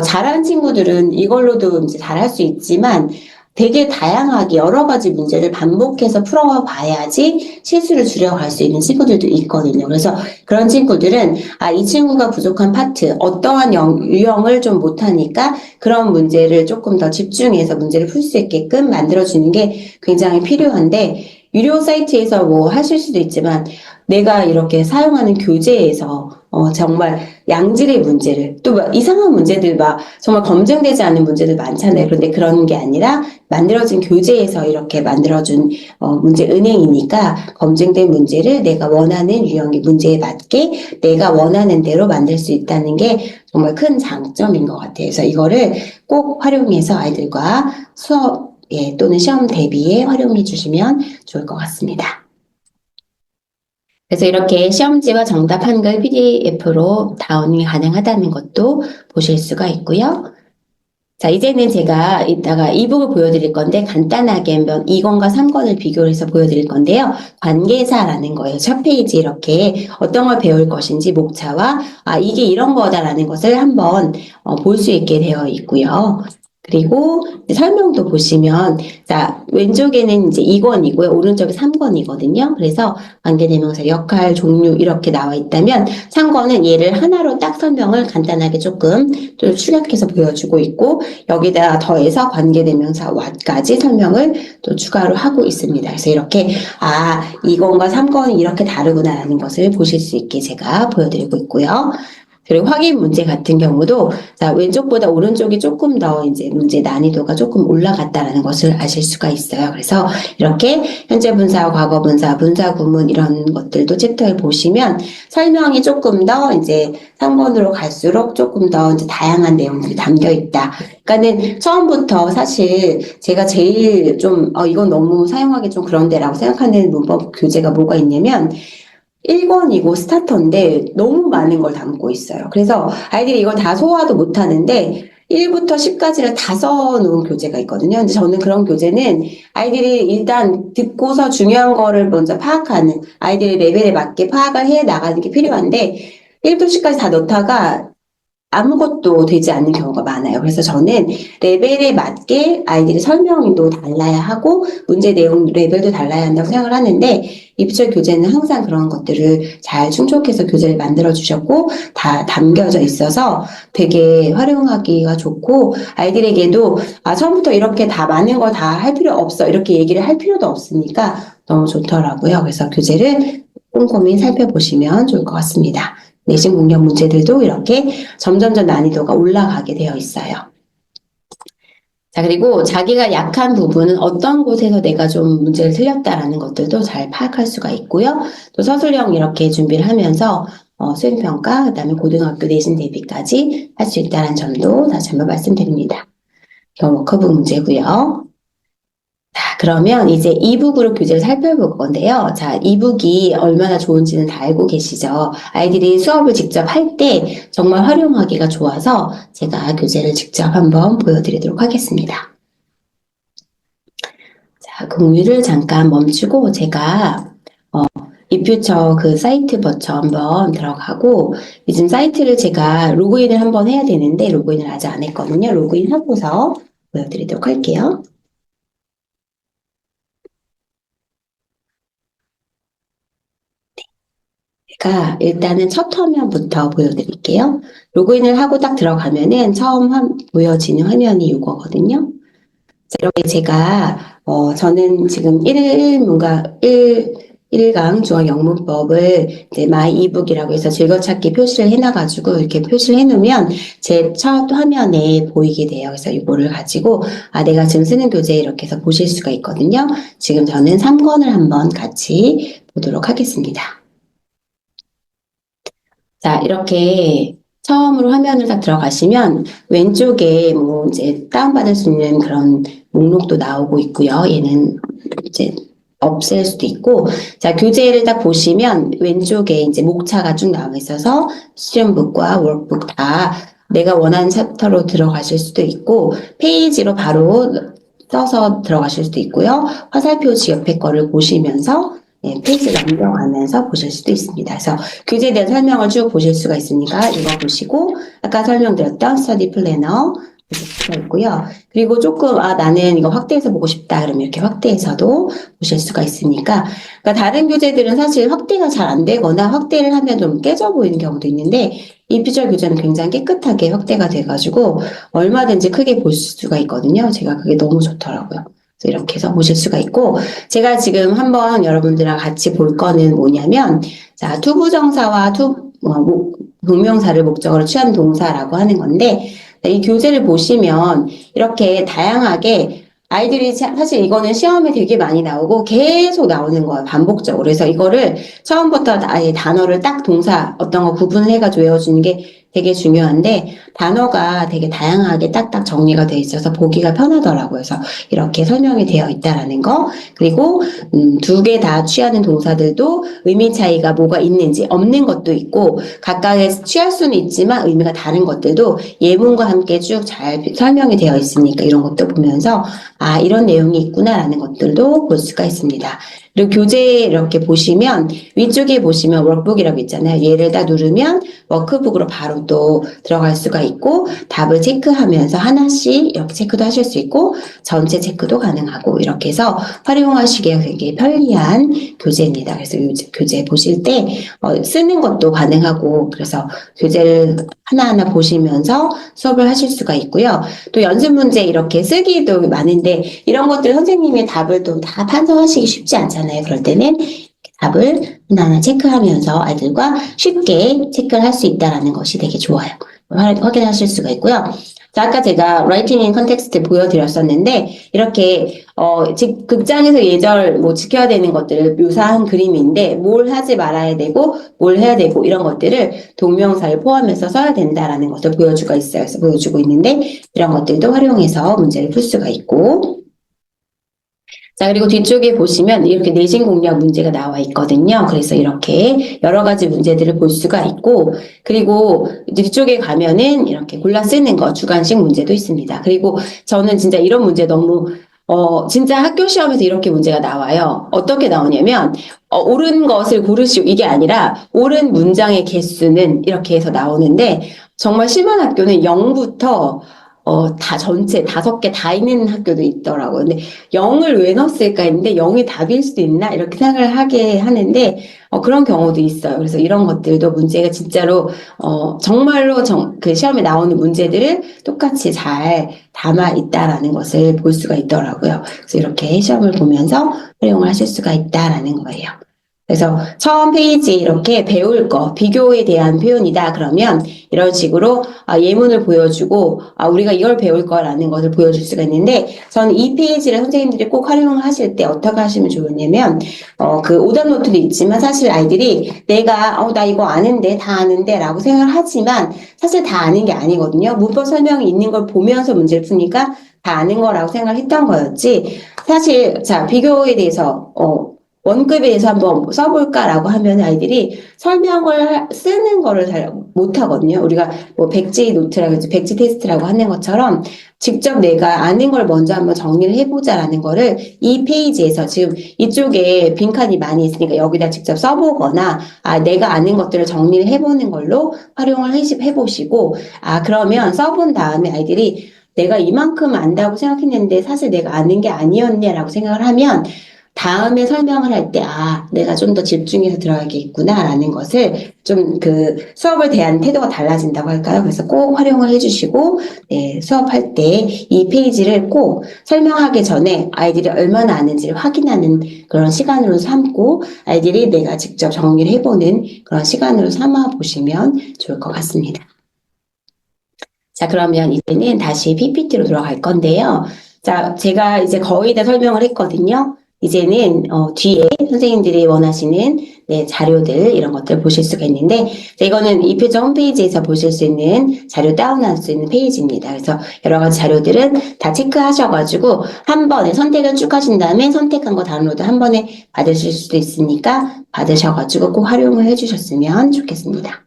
잘하는 친구들은 이걸로도 이제 잘할 수 있지만 되게 다양하게 여러 가지 문제를 반복해서 풀어봐야지 실수를 줄여갈 수 있는 친구들도 있거든요. 그래서 그런 친구들은 이 친구가 부족한 파트, 어떠한 유형을 좀 못하니까 그런 문제를 조금 더 집중해서 문제를 풀 수 있게끔 만들어주는 게 굉장히 필요한데, 유료 사이트에서 뭐 하실 수도 있지만 내가 이렇게 사용하는 교재에서 정말 양질의 문제를 또 막 이상한 문제들 막 정말 검증되지 않은 문제들 많잖아요. 그런데 그런 게 아니라 만들어진 교재에서 이렇게 만들어준 문제 은행이니까 검증된 문제를 내가 원하는 유형의 문제에 맞게 내가 원하는 대로 만들 수 있다는 게 정말 큰 장점인 것 같아요. 그래서 이거를 꼭 활용해서 아이들과 수업 또는 시험 대비에 활용해 주시면 좋을 것 같습니다. 그래서 이렇게 시험지와 정답 한글 PDF로 다운이 가능하다는 것도 보실 수가 있고요. 자, 이제는 제가 이따가 이북을 보여드릴 건데 간단하게 한번 2권과 3권을 비교를 해서 보여드릴 건데요. 관계사라는 거예요. 첫 페이지 이렇게 어떤 걸 배울 것인지 목차와 이게 이런 거다라는 것을 한번 볼 수 있게 되어 있고요. 그리고 설명도 보시면 자, 왼쪽에는 이제 2권이고요. 오른쪽에 3권이거든요. 그래서 관계대명사, 역할, 종류 이렇게 나와 있다면 3권은 얘를 하나로 딱 설명을 간단하게 조금 좀 축약해서 보여주고 있고, 여기다 더해서 관계대명사 what까지 설명을 또 추가로 하고 있습니다. 그래서 이렇게 2권과 3권이 이렇게 다르구나라는 것을 보실 수 있게 제가 보여드리고 있고요. 그리고 확인 문제 같은 경우도 자, 왼쪽보다 오른쪽이 조금 더 이제 문제 난이도가 조금 올라갔다라는 것을 아실 수가 있어요. 그래서 이렇게 현재 분사, 과거 분사, 분사 구문 이런 것들도 챕터에 보시면 설명이 조금 더 이제 상본으로 갈수록 조금 더 이제 다양한 내용들이 담겨 있다. 그러니까는 처음부터 사실 제가 제일 좀 이건 너무 사용하기 좀 그런데라고 생각하는 문법 교재가 뭐가 있냐면 1권이고 스타터인데 너무 많은 걸 담고 있어요. 그래서 아이들이 이걸 다 소화도 못 하는데 1부터 10까지를 다 써놓은 교재가 있거든요. 근데 저는 그런 교재는 아이들이 일단 듣고서 중요한 거를 먼저 파악하는 아이들의 레벨에 맞게 파악을 해 나가는 게 필요한데 1부터 10까지 다 넣다가 아무것도 되지 않는 경우가 많아요. 그래서 저는 레벨에 맞게 아이들의 설명도 달라야 하고 문제 내용 레벨도 달라야 한다고 생각을 하는데 입시적 교재는 항상 그런 것들을 잘 충족해서 교재를 만들어 주셨고 다 담겨져 있어서 되게 활용하기가 좋고 아이들에게도 처음부터 이렇게 다 많은 걸 다 할 필요 없어 이렇게 얘기를 할 필요도 없으니까 너무 좋더라고요. 그래서 교재를 꼼꼼히 살펴보시면 좋을 것 같습니다. 내신 공략 문제들도 이렇게 점점점 난이도가 올라가게 되어 있어요. 자, 그리고 자기가 약한 부분은 어떤 곳에서 내가 좀 문제를 틀렸다라는 것들도 잘 파악할 수가 있고요. 또 서술형 이렇게 준비를 하면서 수행평가, 그 다음에 고등학교 내신 대비까지 할 수 있다는 점도 다시 한번 말씀드립니다. 이건 워크북 문제고요. 자, 그러면 이제 이북으로 교재를 살펴볼 건데요. 자, 이북이 얼마나 좋은지는 다 알고 계시죠? 아이들이 수업을 직접 할 때 정말 활용하기가 좋아서 제가 교재를 직접 한번 보여드리도록 하겠습니다. 자, 공유를 잠깐 멈추고 제가 이퓨처 그 사이트 버처 한번 들어가고 요즘 사이트를 제가 로그인을 한번 해야 되는데 로그인을 아직 안 했거든요. 로그인 하고서 보여드리도록 할게요. 제가 일단은 첫 화면부터 보여드릴게요. 로그인을 하고 딱 들어가면은 처음 보여지는 화면이 이거거든요. 자, 이렇게 제가 저는 지금 1강 중앙 영문법을 이제 마이 이북이라고 해서 즐거찾기 표시를 해놔가지고 이렇게 표시를 해놓으면 제 첫 화면에 보이게 돼요. 그래서 이거를 가지고 내가 지금 쓰는 교재 이렇게 해서 보실 수가 있거든요. 지금 저는 3권을 한번 같이 보도록 하겠습니다. 자, 이렇게 처음으로 화면을 딱 들어가시면 왼쪽에 뭐 이제 다운받을 수 있는 그런 목록도 나오고 있고요. 얘는 이제 없앨 수도 있고, 자, 교재를 딱 보시면 왼쪽에 이제 목차가 쭉 나와 있어서 실험북과 워크북 다 내가 원하는 챕터로 들어가실 수도 있고, 페이지로 바로 써서 들어가실 수도 있고요. 화살표지 옆에 거를 보시면서 페이지 넘겨가면서 보실 수도 있습니다. 그래서 교재에 대한 설명을 쭉 보실 수가 있으니까 이거 보시고 아까 설명드렸던 스터디 플래너 보실 수가 있고요. 그리고 조금 나는 이거 확대해서 보고 싶다 그러면 이렇게 확대해서도 보실 수가 있으니까 그러니까 다른 교재들은 사실 확대가 잘 안 되거나 확대를 하면 좀 깨져 보이는 경우도 있는데 이 피셜 교재는 굉장히 깨끗하게 확대가 돼가지고 얼마든지 크게 볼 수가 있거든요. 제가 그게 너무 좋더라고요. 이렇게 해서 보실 수가 있고 제가 지금 한번 여러분들이랑 같이 볼 거는 뭐냐면 자 투부정사와 동명사를 목적으로 취한 동사라고 하는 건데 이 교재를 보시면 이렇게 다양하게 아이들이 사실 이거는 시험에 되게 많이 나오고 계속 나오는 거예요. 반복적으로. 그래서 이거를 처음부터 아예 단어를 딱 동사 어떤 거 구분을 해가지고 외워주는 게 되게 중요한데 단어가 되게 다양하게 딱딱 정리가 돼 있어서 보기가 편하더라고요. 그래서 이렇게 설명이 되어 있다라는 거 그리고 두 개 다 취하는 동사들도 의미 차이가 뭐가 있는지 없는 것도 있고 각각의 취할 수는 있지만 의미가 다른 것들도 예문과 함께 쭉 잘 설명이 되어 있으니까 이런 것도 보면서 이런 내용이 있구나라는 것들도 볼 수가 있습니다. 그리고 교재 이렇게 보시면 위쪽에 보시면 워크북이라고 있잖아요. 얘를 딱 누르면 워크북으로 바로 또 들어갈 수가 있고 답을 체크하면서 하나씩 이렇게 체크도 하실 수 있고 전체 체크도 가능하고 이렇게 해서 활용하시기에 되게 편리한 교재입니다. 그래서 이 교재 보실 때 쓰는 것도 가능하고 그래서 교재를 하나하나 보시면서 수업을 하실 수가 있고요. 또 연습 문제 이렇게 쓰기도 많은데 이런 것들 선생님의 답을 또 다 판서하시기 쉽지 않잖아요. 그럴 때는 답을 하나하나 체크하면서 아이들과 쉽게 체크를 할 수 있다는 것이 되게 좋아요. 확인하실 수가 있고요. 자, 아까 제가 라이팅 인 컨텍스트 보여드렸었는데 이렇게 극장에서 예절 뭐 지켜야 되는 것들을 묘사한 그림인데 뭘 하지 말아야 되고 뭘 해야 되고 이런 것들을 동명사를 포함해서 써야 된다라는 것을 보여주고 있어요. 그래서 보여주고 있는데 이런 것들도 활용해서 문제를 풀 수가 있고 자, 그리고 뒤쪽에 보시면 이렇게 내신 공략 문제가 나와 있거든요. 그래서 이렇게 여러 가지 문제들을 볼 수가 있고, 그리고 뒤쪽에 가면은 이렇게 골라 쓰는 거, 주관식 문제도 있습니다. 그리고 저는 진짜 이런 문제 너무, 진짜 학교 시험에서 이렇게 문제가 나와요. 어떻게 나오냐면, 옳은 것을 고르시오. 이게 아니라, 옳은 문장의 개수는 이렇게 해서 나오는데, 정말 심한 학교는 0부터 다 전체 5개 다 있는 학교도 있더라고요. 근데 0을 왜 넣었을까 했는데 0이 답일 수도 있나 이렇게 생각을 하게 하는데 그런 경우도 있어요. 그래서 이런 것들도 문제가 진짜로 정말로 그 시험에 나오는 문제들을 똑같이 잘 담아 있다라는 것을 볼 수가 있더라고요. 그래서 이렇게 시험을 보면서 활용을 하실 수가 있다라는 거예요. 그래서 처음 페이지에 이렇게 배울 거, 비교에 대한 표현이다. 그러면 이런 식으로 예문을 보여주고 우리가 이걸 배울 거라는 것을 보여줄 수가 있는데 저는 이 페이지를 선생님들이 꼭 활용을 하실 때 어떻게 하시면 좋으냐면 그 오답 노트도 있지만 사실 아이들이 내가 나 이거 아는데 다 아는데 라고 생각을 하지만 사실 다 아는 게 아니거든요. 문법 설명이 있는 걸 보면서 문제를 푸니까 다 아는 거라고 생각을 했던 거였지 사실 자 비교에 대해서 원급에 대해서 한번 써볼까라고 하면 아이들이 설명을 쓰는 거를 잘 못하거든요. 우리가 뭐 백지 노트라고 백지 테스트라고 하는 것처럼 직접 내가 아는 걸 먼저 한번 정리를 해보자라는 거를 이 페이지에서 지금 이쪽에 빈칸이 많이 있으니까 여기다 직접 써보거나 내가 아는 것들을 정리를 해보는 걸로 활용을 해보시고 그러면 써본 다음에 아이들이 내가 이만큼 안다고 생각했는데 사실 내가 아는 게 아니었네라고 생각을 하면 다음에 설명을 할 때, 내가 좀 더 집중해서 들어가겠구나라는 것을 좀 그 수업을 대한 태도가 달라진다고 할까요? 그래서 꼭 활용을 해주시고, 수업할 때 이 페이지를 꼭 설명하기 전에 아이들이 얼마나 아는지를 확인하는 그런 시간으로 삼고, 아이들이 내가 직접 정리를 해보는 그런 시간으로 삼아 보시면 좋을 것 같습니다. 자, 그러면 이제는 다시 PPT로 돌아갈 건데요. 자, 제가 이제 거의 다 설명을 했거든요. 이제는 뒤에 선생님들이 원하시는 자료들 이런 것들 보실 수가 있는데 이거는 이표정 홈페이지에서 보실 수 있는 자료 다운할 수 있는 페이지입니다. 그래서 여러 가지 자료들은 다 체크하셔가지고 한 번에 선택을 쭉 하신 다음에 선택한 거 다운로드 한 번에 받으실 수도 있으니까 받으셔가지고 꼭 활용을 해주셨으면 좋겠습니다.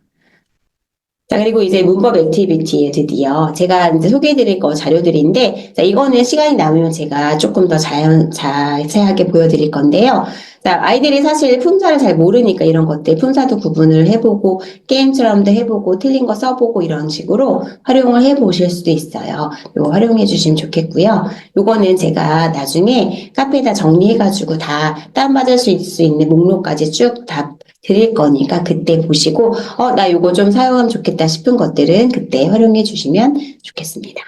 자, 그리고 이제 문법 액티비티에 드디어 제가 이제 소개해드릴 거 자료들인데, 자, 이거는 시간이 남으면 제가 조금 더 자세하게 보여드릴 건데요. 자, 아이들이 사실 품사를 잘 모르니까 이런 것들, 품사도 구분을 해보고, 게임처럼도 해보고, 틀린 거 써보고 이런 식으로 활용을 해보실 수도 있어요. 이거 활용해 주시면 좋겠고요. 요거는 제가 나중에 카페에다 정리해가지고 다 다운받을 수 있는 목록까지 쭉 다 드릴 거니까 그때 보시고 나 요거 좀 사용하면 좋겠다 싶은 것들은 그때 활용해 주시면 좋겠습니다.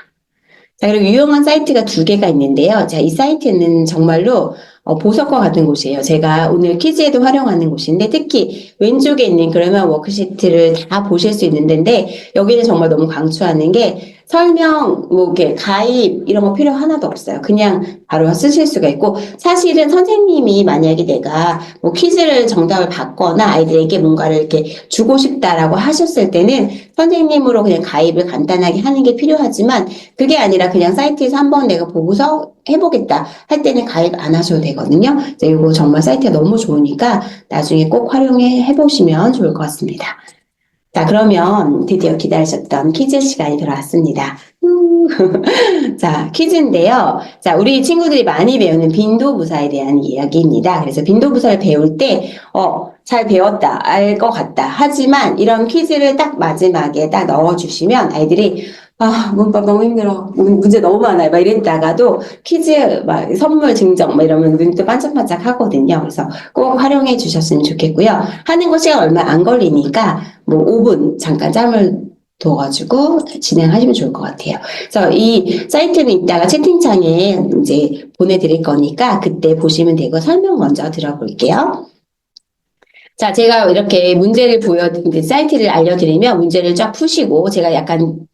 자, 그리고 유용한 사이트가 2개가 있는데요. 자, 이 사이트는 정말로 보석과 같은 곳이에요. 제가 오늘 퀴즈에도 활용하는 곳인데 특히 왼쪽에 있는 그러면 워크시트를 다 보실 수 있는 데인데 여기는 정말 너무 강추하는 게 설명, 뭐 이렇게 가입 이런 거 필요 하나도 없어요. 그냥 바로 쓰실 수가 있고 사실은 선생님이 만약에 내가 뭐 퀴즈를 정답을 받거나 아이들에게 뭔가를 이렇게 주고 싶다라고 하셨을 때는 선생님으로 그냥 가입을 간단하게 하는 게 필요하지만 그게 아니라 그냥 사이트에서 한번 내가 보고서 해보겠다 할 때는 가입 안 하셔도 되거든요. 이거 정말 사이트가 너무 좋으니까 나중에 꼭 활용해 보시면 좋을 것 같습니다. 자, 그러면 드디어 기다리셨던 퀴즈 시간이 돌아왔습니다. 자, 퀴즈인데요. 자, 우리 친구들이 많이 배우는 빈도부사에 대한 이야기입니다. 그래서 빈도부사를 배울 때, 잘 배웠다, 알 것 같다. 하지만 이런 퀴즈를 딱 마지막에 딱 넣어주시면 아이들이 문법 너무 힘들어. 문제 너무 많아요. 막 이랬다가도 퀴즈, 막 선물 증정, 막 이러면 눈도 반짝반짝 하거든요. 그래서 꼭 활용해 주셨으면 좋겠고요. 하는 거 시간 얼마 안 걸리니까 뭐 5분 잠깐 짬을 둬가지고 진행하시면 좋을 것 같아요. 그래서 이 사이트는 이따가 채팅창에 이제 보내드릴 거니까 그때 보시면 되고 설명 먼저 들어볼게요. 자, 제가 이렇게 문제를 이제 사이트를 알려드리면 문제를 쫙 푸시고 제가 약간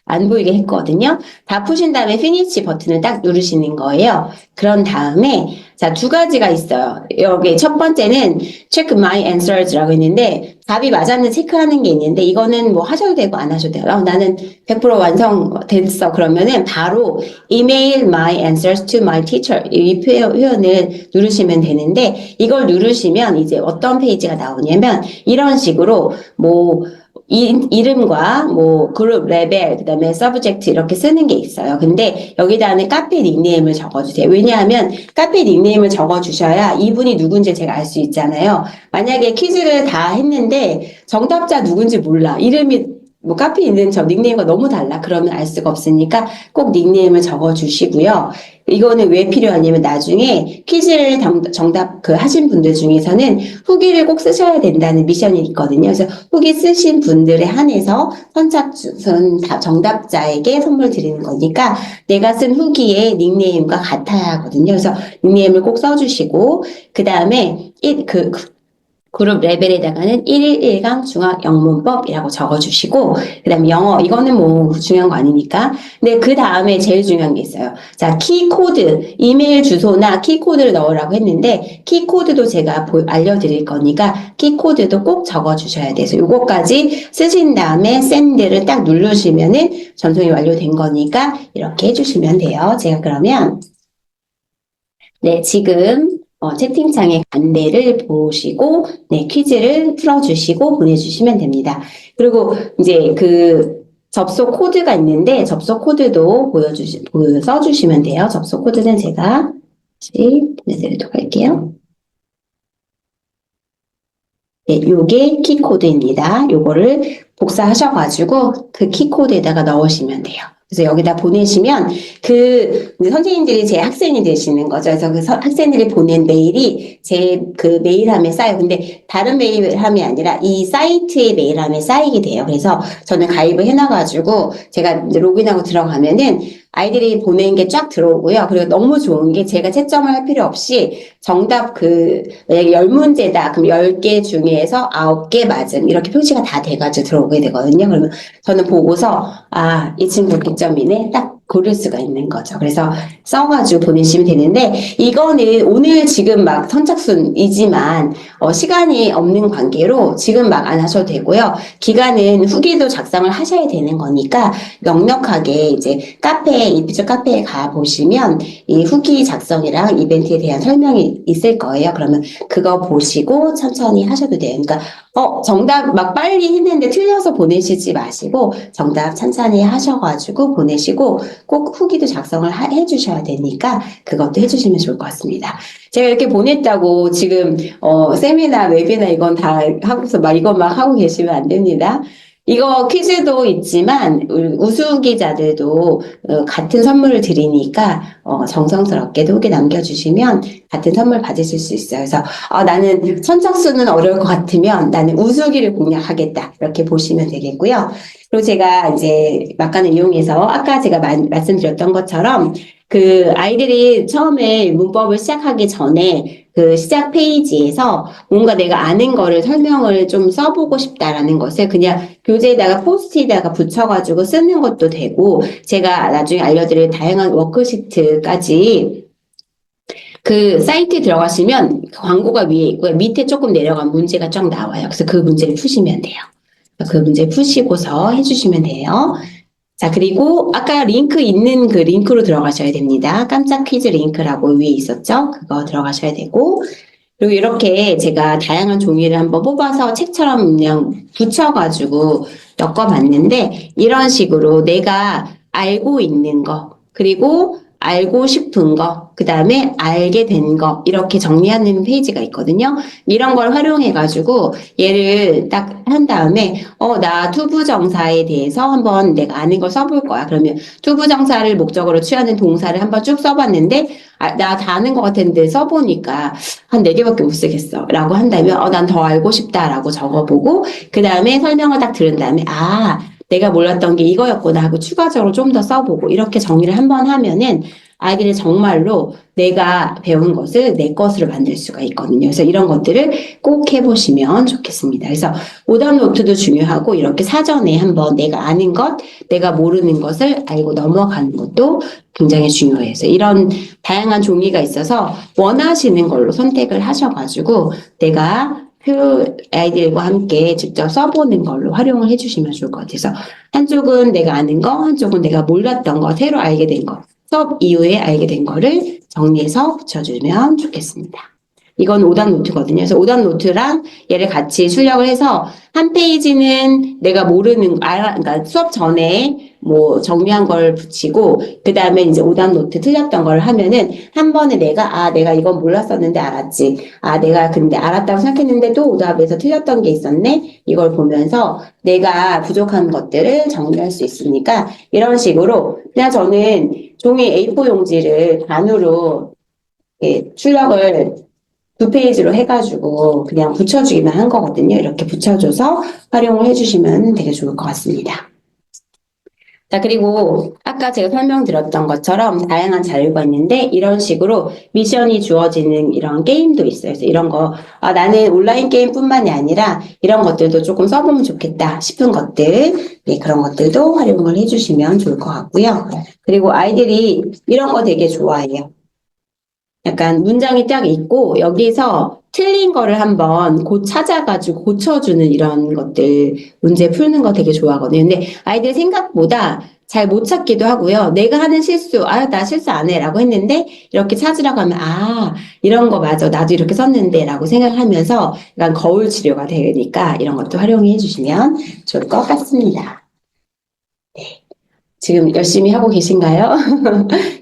안 보이게 했거든요. 다 푸신 다음에 피니시 버튼을 딱 누르시는 거예요. 그런 다음에 자, 두 가지가 있어요. 여기 첫 번째는 check my answers라고 있는데 답이 맞았는지 체크하는 게 있는데 이거는 뭐 하셔도 되고 안 하셔도 돼요. 나는 100% 완성됐어. 그러면은 바로 email my answers to my teacher 이 표현을 누르시면 되는데 이걸 누르시면 이제 어떤 페이지가 나오냐면 이런 식으로 뭐 이름과 뭐 그룹 레벨 그다음에 서브젝트 이렇게 쓰는 게 있어요. 근데 여기다는 카페 닉네임을 적어주세요. 왜냐하면 카페 닉네임을 적어주셔야 이분이 누군지 제가 알 수 있잖아요. 만약에 퀴즈를 다 했는데 정답자 누군지 몰라. 이름이 뭐 카페에 있는 저 닉네임과 너무 달라. 그러면 알 수가 없으니까 꼭 닉네임을 적어주시고요. 이거는 왜 필요하냐면 나중에 퀴즈를 정답 하신 분들 중에서는 후기를 꼭 쓰셔야 된다는 미션이 있거든요. 그래서 후기 쓰신 분들에 한해서 선착순 정답자에게 선물 드리는 거니까 내가 쓴 후기의 닉네임과 같아야 하거든요. 그래서 닉네임을 꼭 써주시고 그 다음에 그룹 레벨에다가는 1일 1강 중학 영문법이라고 적어주시고 그 다음에 영어 이거는 뭐 중요한 거 아니니까 근데 그 다음에 제일 중요한 게 있어요. 자, 키코드 이메일 주소나 키코드를 넣으라고 했는데 키코드도 제가 알려드릴 거니까 키코드도 꼭 적어주셔야 돼서 요거까지 쓰신 다음에 샌드를 딱 누르시면은 전송이 완료된 거니까 이렇게 해주시면 돼요. 제가 그러면 네, 지금 채팅창에 안내를 보시고 네, 퀴즈를 풀어주시고 보내주시면 됩니다. 그리고 이제 접속 코드가 있는데 접속 코드도 써주시면 돼요. 접속 코드는 제가 다시 보내드리도록 할게요. 네, 요게 키코드입니다. 요거를 복사하셔가지고 그 키코드에다가 넣으시면 돼요. 그래서 여기다 보내시면 선생님들이 제 학생이 되시는 거죠. 그래서 학생들이 보낸 메일이 제 메일함에 쌓여요. 근데 다른 메일함이 아니라 이 사이트의 메일함에 쌓이게 돼요. 그래서 저는 가입을 해놔가지고 제가 이제 로그인하고 들어가면은 아이들이 보낸 게 쫙 들어오고요. 그리고 너무 좋은 게 제가 채점을 할 필요 없이 정답 만약에 10문제다. 그럼 10개 중에서 9개 맞음. 이렇게 표시가 다 돼가지고 들어오게 되거든요. 그러면 저는 보고서, 이 친구 100점이네. 딱 고를 수가 있는 거죠. 그래서 써가지고 보내시면 되는데, 이거는 오늘 지금 막 선착순이지만, 시간이 없는 관계로 지금 막 안 하셔도 되고요. 기간은 후기도 작성을 하셔야 되는 거니까, 넉넉하게 이제 이피처 카페에 가보시면, 이 후기 작성이랑 이벤트에 대한 설명이 있을 거예요. 그러면 그거 보시고 천천히 하셔도 돼요. 그러니까 정답 막 빨리 했는데 틀려서 보내시지 마시고 정답 천천히 하셔가지고 보내시고 꼭 후기도 작성을 해주셔야 되니까 그것도 해주시면 좋을 것 같습니다. 제가 이렇게 보냈다고 지금 세미나, 웨비나 이건 다 하고서 막 이것 막 하고 계시면 안 됩니다. 이거 퀴즈도 있지만 우수기자들도 같은 선물을 드리니까 정성스럽게 후기 남겨주시면 같은 선물 받으실 수 있어요. 그래서 나는 선착순은 어려울 것 같으면 나는 우수기를 공략하겠다 이렇게 보시면 되겠고요. 그리고 제가 이제 막간을 이용해서 아까 제가 말씀드렸던 것처럼 아이들이 처음에 문법을 시작하기 전에 시작 페이지에서 뭔가 내가 아는 거를 설명을 좀 써보고 싶다라는 것을 그냥 교재에다가 포스트에다가 붙여가지고 쓰는 것도 되고 제가 나중에 알려드릴 다양한 워크시트까지 사이트에 들어가시면 광고가 위에 있고요. 밑에 조금 내려가면 문제가 쫙 나와요. 그래서 그 문제를 푸시면 돼요. 그 문제 푸시고서 해주시면 돼요. 자, 그리고 아까 링크 있는 링크로 들어가셔야 됩니다. 깜짝 퀴즈 링크라고 위에 있었죠? 그거 들어가셔야 되고, 그리고 이렇게 제가 다양한 종이를 한번 뽑아서 책처럼 그냥 붙여가지고 엮어봤는데, 이런 식으로 내가 알고 있는 거, 그리고 알고 싶은 거, 그 다음에 알게 된 거, 이렇게 정리하는 페이지가 있거든요. 이런 걸 활용해가지고 얘를 딱 한 다음에, 나 투부정사에 대해서 한번 내가 아는 걸 써볼 거야. 그러면 투부정사를 목적으로 취하는 동사를 한번 쭉 써봤는데, 나 다 아는 것 같았는데 써보니까 한 4개밖에 못 쓰겠어. 라고 한다면, 난 더 알고 싶다라고 적어보고, 그 다음에 설명을 딱 들은 다음에, 내가 몰랐던 게 이거였구나 하고 추가적으로 좀 더 써보고 이렇게 정리를 한번 하면은 아이들이 정말로 내가 배운 것을 내 것으로 만들 수가 있거든요. 그래서 이런 것들을 꼭 해보시면 좋겠습니다. 그래서 오답 노트도 중요하고 이렇게 사전에 한번 내가 아는 것, 내가 모르는 것을 알고 넘어가는 것도 굉장히 중요해요. 그래서 이런 다양한 종이가 있어서 원하시는 걸로 선택을 하셔가지고 내가 아이들과 함께 직접 써보는 걸로 활용을 해주시면 좋을 것 같아서 한쪽은 내가 아는 거, 한쪽은 내가 몰랐던 거, 새로 알게 된 거, 수업 이후에 알게 된 거를 정리해서 붙여주면 좋겠습니다. 이건 오답 노트거든요. 그래서 오답 노트랑 얘를 같이 출력을 해서 한 페이지는 내가 모르는, 그러니까 수업 전에 뭐 정리한 걸 붙이고, 그 다음에 이제 오답 노트 틀렸던 걸 하면은 한 번에 내가 이건 몰랐었는데 알았지. 내가 근데 알았다고 생각했는데 또 오답에서 틀렸던 게 있었네? 이걸 보면서 내가 부족한 것들을 정리할 수 있으니까 이런 식으로 그냥 저는 종이 A4 용지를 반으로 출력을 2페이지로 해가지고 그냥 붙여주기만 한 거거든요. 이렇게 붙여줘서 활용을 해주시면 되게 좋을 것 같습니다. 자, 그리고 아까 제가 설명드렸던 것처럼 다양한 자료가 있는데 이런 식으로 미션이 주어지는 이런 게임도 있어요. 그래서 이런 거, 나는 온라인 게임뿐만이 아니라 이런 것들도 조금 써보면 좋겠다 싶은 것들, 네, 그런 것들도 활용을 해주시면 좋을 것 같고요. 그리고 아이들이 이런 거 되게 좋아해요. 약간 문장이 딱 있고 여기서 틀린 거를 한번 찾아가지고 고쳐주는 이런 것들 문제 푸는 거 되게 좋아하거든요. 근데 아이들 생각보다 잘 못 찾기도 하고요. 내가 하는 실수, 나 실수 안 해 라고 했는데 이렇게 찾으라고 하면 이런 거 맞아. 나도 이렇게 썼는데 라고 생각하면서 약간 거울 치료가 되니까 이런 것도 활용해 주시면 좋을 것 같습니다. 네. 지금 열심히 하고 계신가요?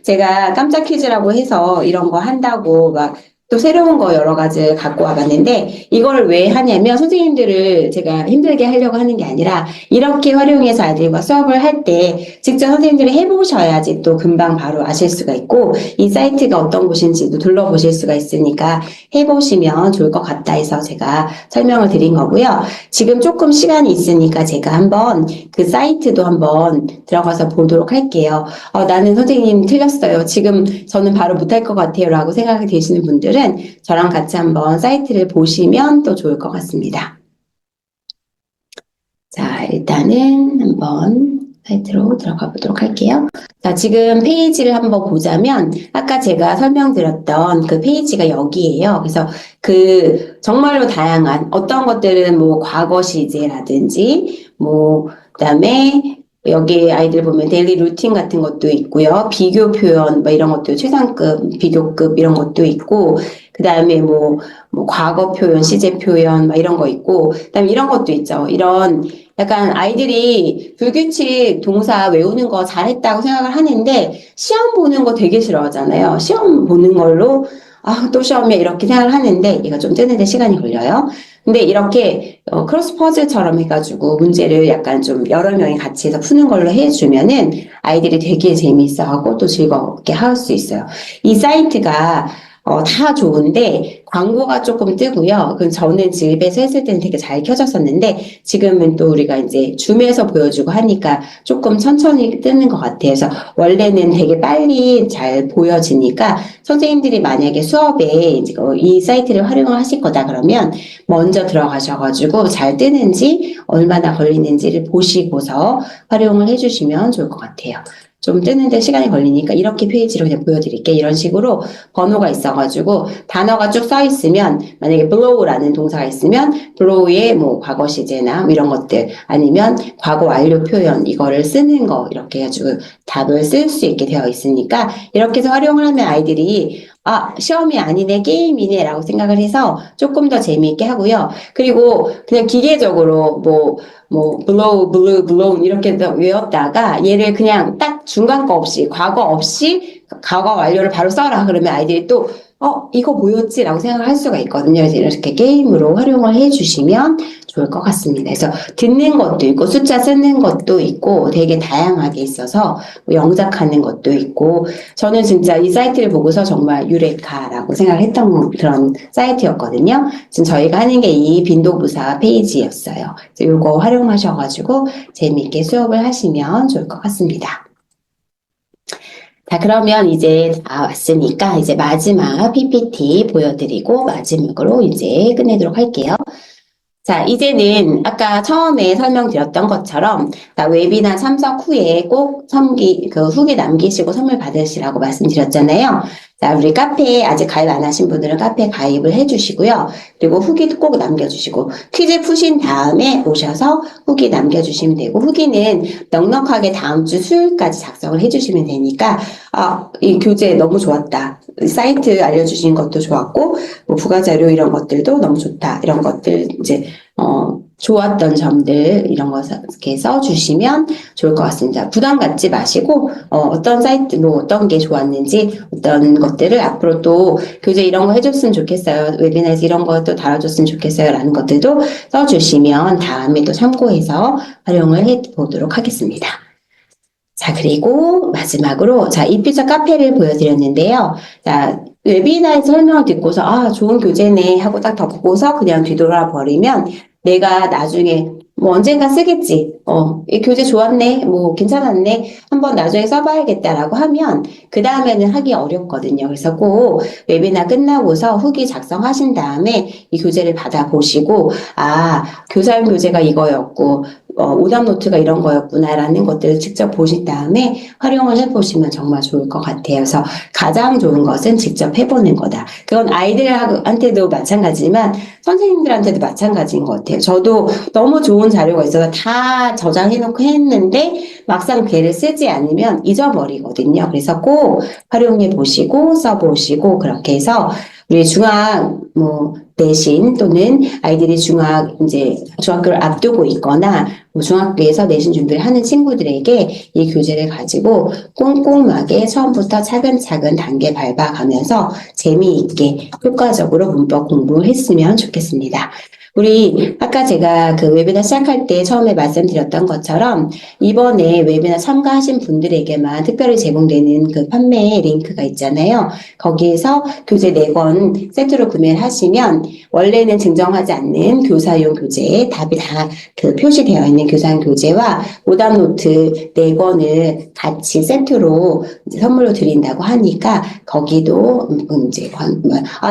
제가 깜짝 퀴즈라고 해서 이런 거 한다고 막 또 새로운 거 여러 가지 갖고 와봤는데 이걸 왜 하냐면 선생님들을 제가 힘들게 하려고 하는 게 아니라 이렇게 활용해서 아이들과 수업을 할 때 직접 선생님들이 해보셔야지 또 금방 바로 아실 수가 있고 이 사이트가 어떤 곳인지도 둘러보실 수가 있으니까 해보시면 좋을 것 같다 해서 제가 설명을 드린 거고요. 지금 조금 시간이 있으니까 제가 한번 그 사이트도 한번 들어가서 보도록 할게요. 나는 선생님 틀렸어요. 지금 저는 바로 못할 것 같아요. 라고 생각이 되시는 분들은 저랑 같이 한번 사이트를 보시면 또 좋을 것 같습니다. 자, 일단은 한번 사이트로 들어가 보도록 할게요. 자, 지금 페이지를 한번 보자면 아까 제가 설명드렸던 그 페이지가 여기예요. 그래서 정말로 다양한 어떤 것들은 뭐 과거 시제라든지 그다음에 여기 아이들 보면 데일리 루틴 같은 것도 있고요. 비교 표현 이런 것도 최상급, 비교급 이런 것도 있고 그다음에 과거 표현, 시제 표현 이런 거 있고 그다음에 이런 것도 있죠. 이런 약간 아이들이 불규칙 동사 외우는 거 잘했다고 생각을 하는데 시험 보는 거 되게 싫어하잖아요. 시험 보는 걸로 또 시험이야 이렇게 생각을 하는데 얘가 좀 뜨는데 시간이 걸려요. 근데 이렇게 크로스 퍼즐처럼 해가지고 문제를 약간 좀 여러 명이 같이 해서 푸는 걸로 해주면은 아이들이 되게 재미있어하고 또 즐겁게 할 수 있어요. 이 사이트가 다 좋은데 광고가 조금 뜨고요. 저는 집에서 했을 때는 되게 잘 켜졌었는데 지금은 또 우리가 이제 줌에서 보여주고 하니까 조금 천천히 뜨는 것 같아요. 그래서 원래는 되게 빨리 잘 보여지니까 선생님들이 만약에 수업에 이제 이 사이트를 활용을 하실 거다 그러면 먼저 들어가셔가지고 잘 뜨는지 얼마나 걸리는지를 보시고서 활용을 해주시면 좋을 것 같아요. 좀 뜨는데 시간이 걸리니까 이렇게 페이지로 그냥 보여드릴게요. 이런 식으로 번호가 있어가지고 단어가 쭉 써 있으면 만약에 blow라는 동사가 있으면 blow의 과거 시제나 이런 것들 아니면 과거 완료 표현 이거를 쓰는 거 이렇게 해가지고 답을 쓸 수 있게 되어 있으니까 이렇게 해서 활용을 하면 아이들이 시험이 아니네 게임이네 라고 생각을 해서 조금 더 재미있게 하고요. 그리고 그냥 기계적으로 blow, blue, blown 이렇게 외웠다가 얘를 그냥 딱 중간 거 없이 과거 없이 과거 완료를 바로 써라 그러면 아이들이 또 이거 뭐였지? 라고 생각을 할 수가 있거든요. 그래서 이렇게 게임으로 활용을 해주시면 좋을 것 같습니다. 그래서 듣는 것도 있고 숫자 쓰는 것도 있고 되게 다양하게 있어서 영작하는 것도 있고 저는 진짜 이 사이트를 보고서 정말 유레카라고 생각을 했던 그런 사이트였거든요. 지금 저희가 하는 게 이 빈도부사 페이지였어요. 그래서 이거 활용하셔가지고 재미있게 수업을 하시면 좋을 것 같습니다. 자, 그러면 이제 다 왔으니까 이제 마지막 PPT 보여드리고 마지막으로 이제 끝내도록 할게요. 자, 이제는 아까 처음에 설명드렸던 것처럼 나 웨비나 참석 후에 꼭 후기 남기시고 선물 받으시라고 말씀드렸잖아요. 자, 우리 카페에 아직 가입 안 하신 분들은 카페에 가입을 해주시고요. 그리고 후기도 꼭 남겨주시고 퀴즈 푸신 다음에 오셔서 후기 남겨주시면 되고 후기는 넉넉하게 다음 주 수요일까지 작성을 해주시면 되니까 이 교재 너무 좋았다. 사이트 알려주신 것도 좋았고 뭐 부가자료 이런 것들도 너무 좋다. 이런 것들 이제 좋았던 점들 이런 거 이렇게 써주시면 좋을 것 같습니다. 부담 갖지 마시고 어떤 사이트 뭐 어떤 게 좋았는지 어떤 것들을 앞으로 또 교재 이런 거 해줬으면 좋겠어요. 웨비나에서 이런 것도 다뤄줬으면 좋겠어요. 라는 것들도 써주시면 다음에 또 참고해서 활용을 해보도록 하겠습니다. 자, 그리고 마지막으로, 자, 이퓨처 카페를 보여드렸는데요. 자, 웨비나에서 설명을 듣고서, 좋은 교재네 하고 딱 덮고서 그냥 뒤돌아 버리면 내가 나중에 뭐 언젠가 쓰겠지. 이 교재 좋았네. 뭐 괜찮았네. 한번 나중에 써봐야겠다라고 하면 그 다음에는 하기 어렵거든요. 그래서 꼭 웨비나 끝나고서 후기 작성하신 다음에 이 교재를 받아보시고, 교사용 교재가 이거였고, 오답 노트가 이런 거였구나라는 것들을 직접 보신 다음에 활용을 해보시면 정말 좋을 것 같아요. 그래서 가장 좋은 것은 직접 해보는 거다. 그건 아이들한테도 마찬가지지만 선생님들한테도 마찬가지인 것 같아요. 저도 너무 좋은 자료가 있어서 다 저장해놓고 했는데 막상 걔를 쓰지 않으면 잊어버리거든요. 그래서 꼭 활용해 보시고 써보시고 그렇게 해서 우리 내신 또는 아이들이 중학교를 앞두고 있거나 중학교에서 내신 준비를 하는 친구들에게 이 교재를 가지고 꼼꼼하게 처음부터 차근차근 단계 밟아가면서 재미있게 효과적으로 문법 공부를 했으면 좋겠습니다. 우리 아까 제가 그 웨비나 시작할 때 처음에 말씀드렸던 것처럼 이번에 웨비나 참가하신 분들에게만 특별히 제공되는 그 판매 링크가 있잖아요. 거기에서 교재 4권 세트로 구매를 하시면 원래는 증정하지 않는 교사용 교재에 답이 다 그 표시되어 있는 교사용 교재와 오답 노트 4권을 같이 세트로 선물로 드린다고 하니까 거기도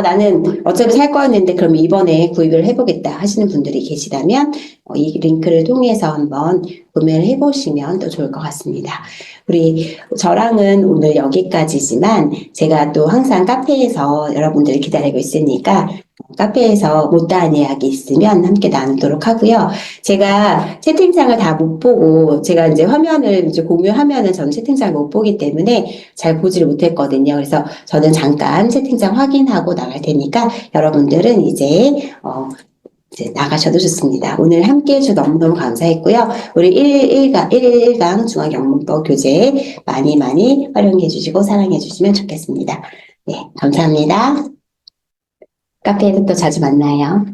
나는 어차피 살 거였는데 그럼 이번에 구입을 해보겠다 하시는 분들이 계시다면 이 링크를 통해서 한번 구매를 해보시면 또 좋을 것 같습니다. 우리 저랑은 오늘 여기까지지만 제가 또 항상 카페에서 여러분들을 기다리고 있으니까 카페에서 못다한 이야기 있으면 함께 나누도록 하고요. 제가 채팅창을 다 못 보고 제가 이제 화면을 이제 공유하면은 저는 채팅창을 못 보기 때문에 잘 보지를 못했거든요. 그래서 저는 잠깐 채팅창 확인하고 나갈 테니까 여러분들은 이제 나가셔도 좋습니다. 오늘 함께 해주셔서 너무너무 감사했고요. 우리 1강 중학영문법 교재 많이 많이 활용해 주시고 사랑해 주시면 좋겠습니다. 네, 감사합니다. 카페에서 또 자주 만나요.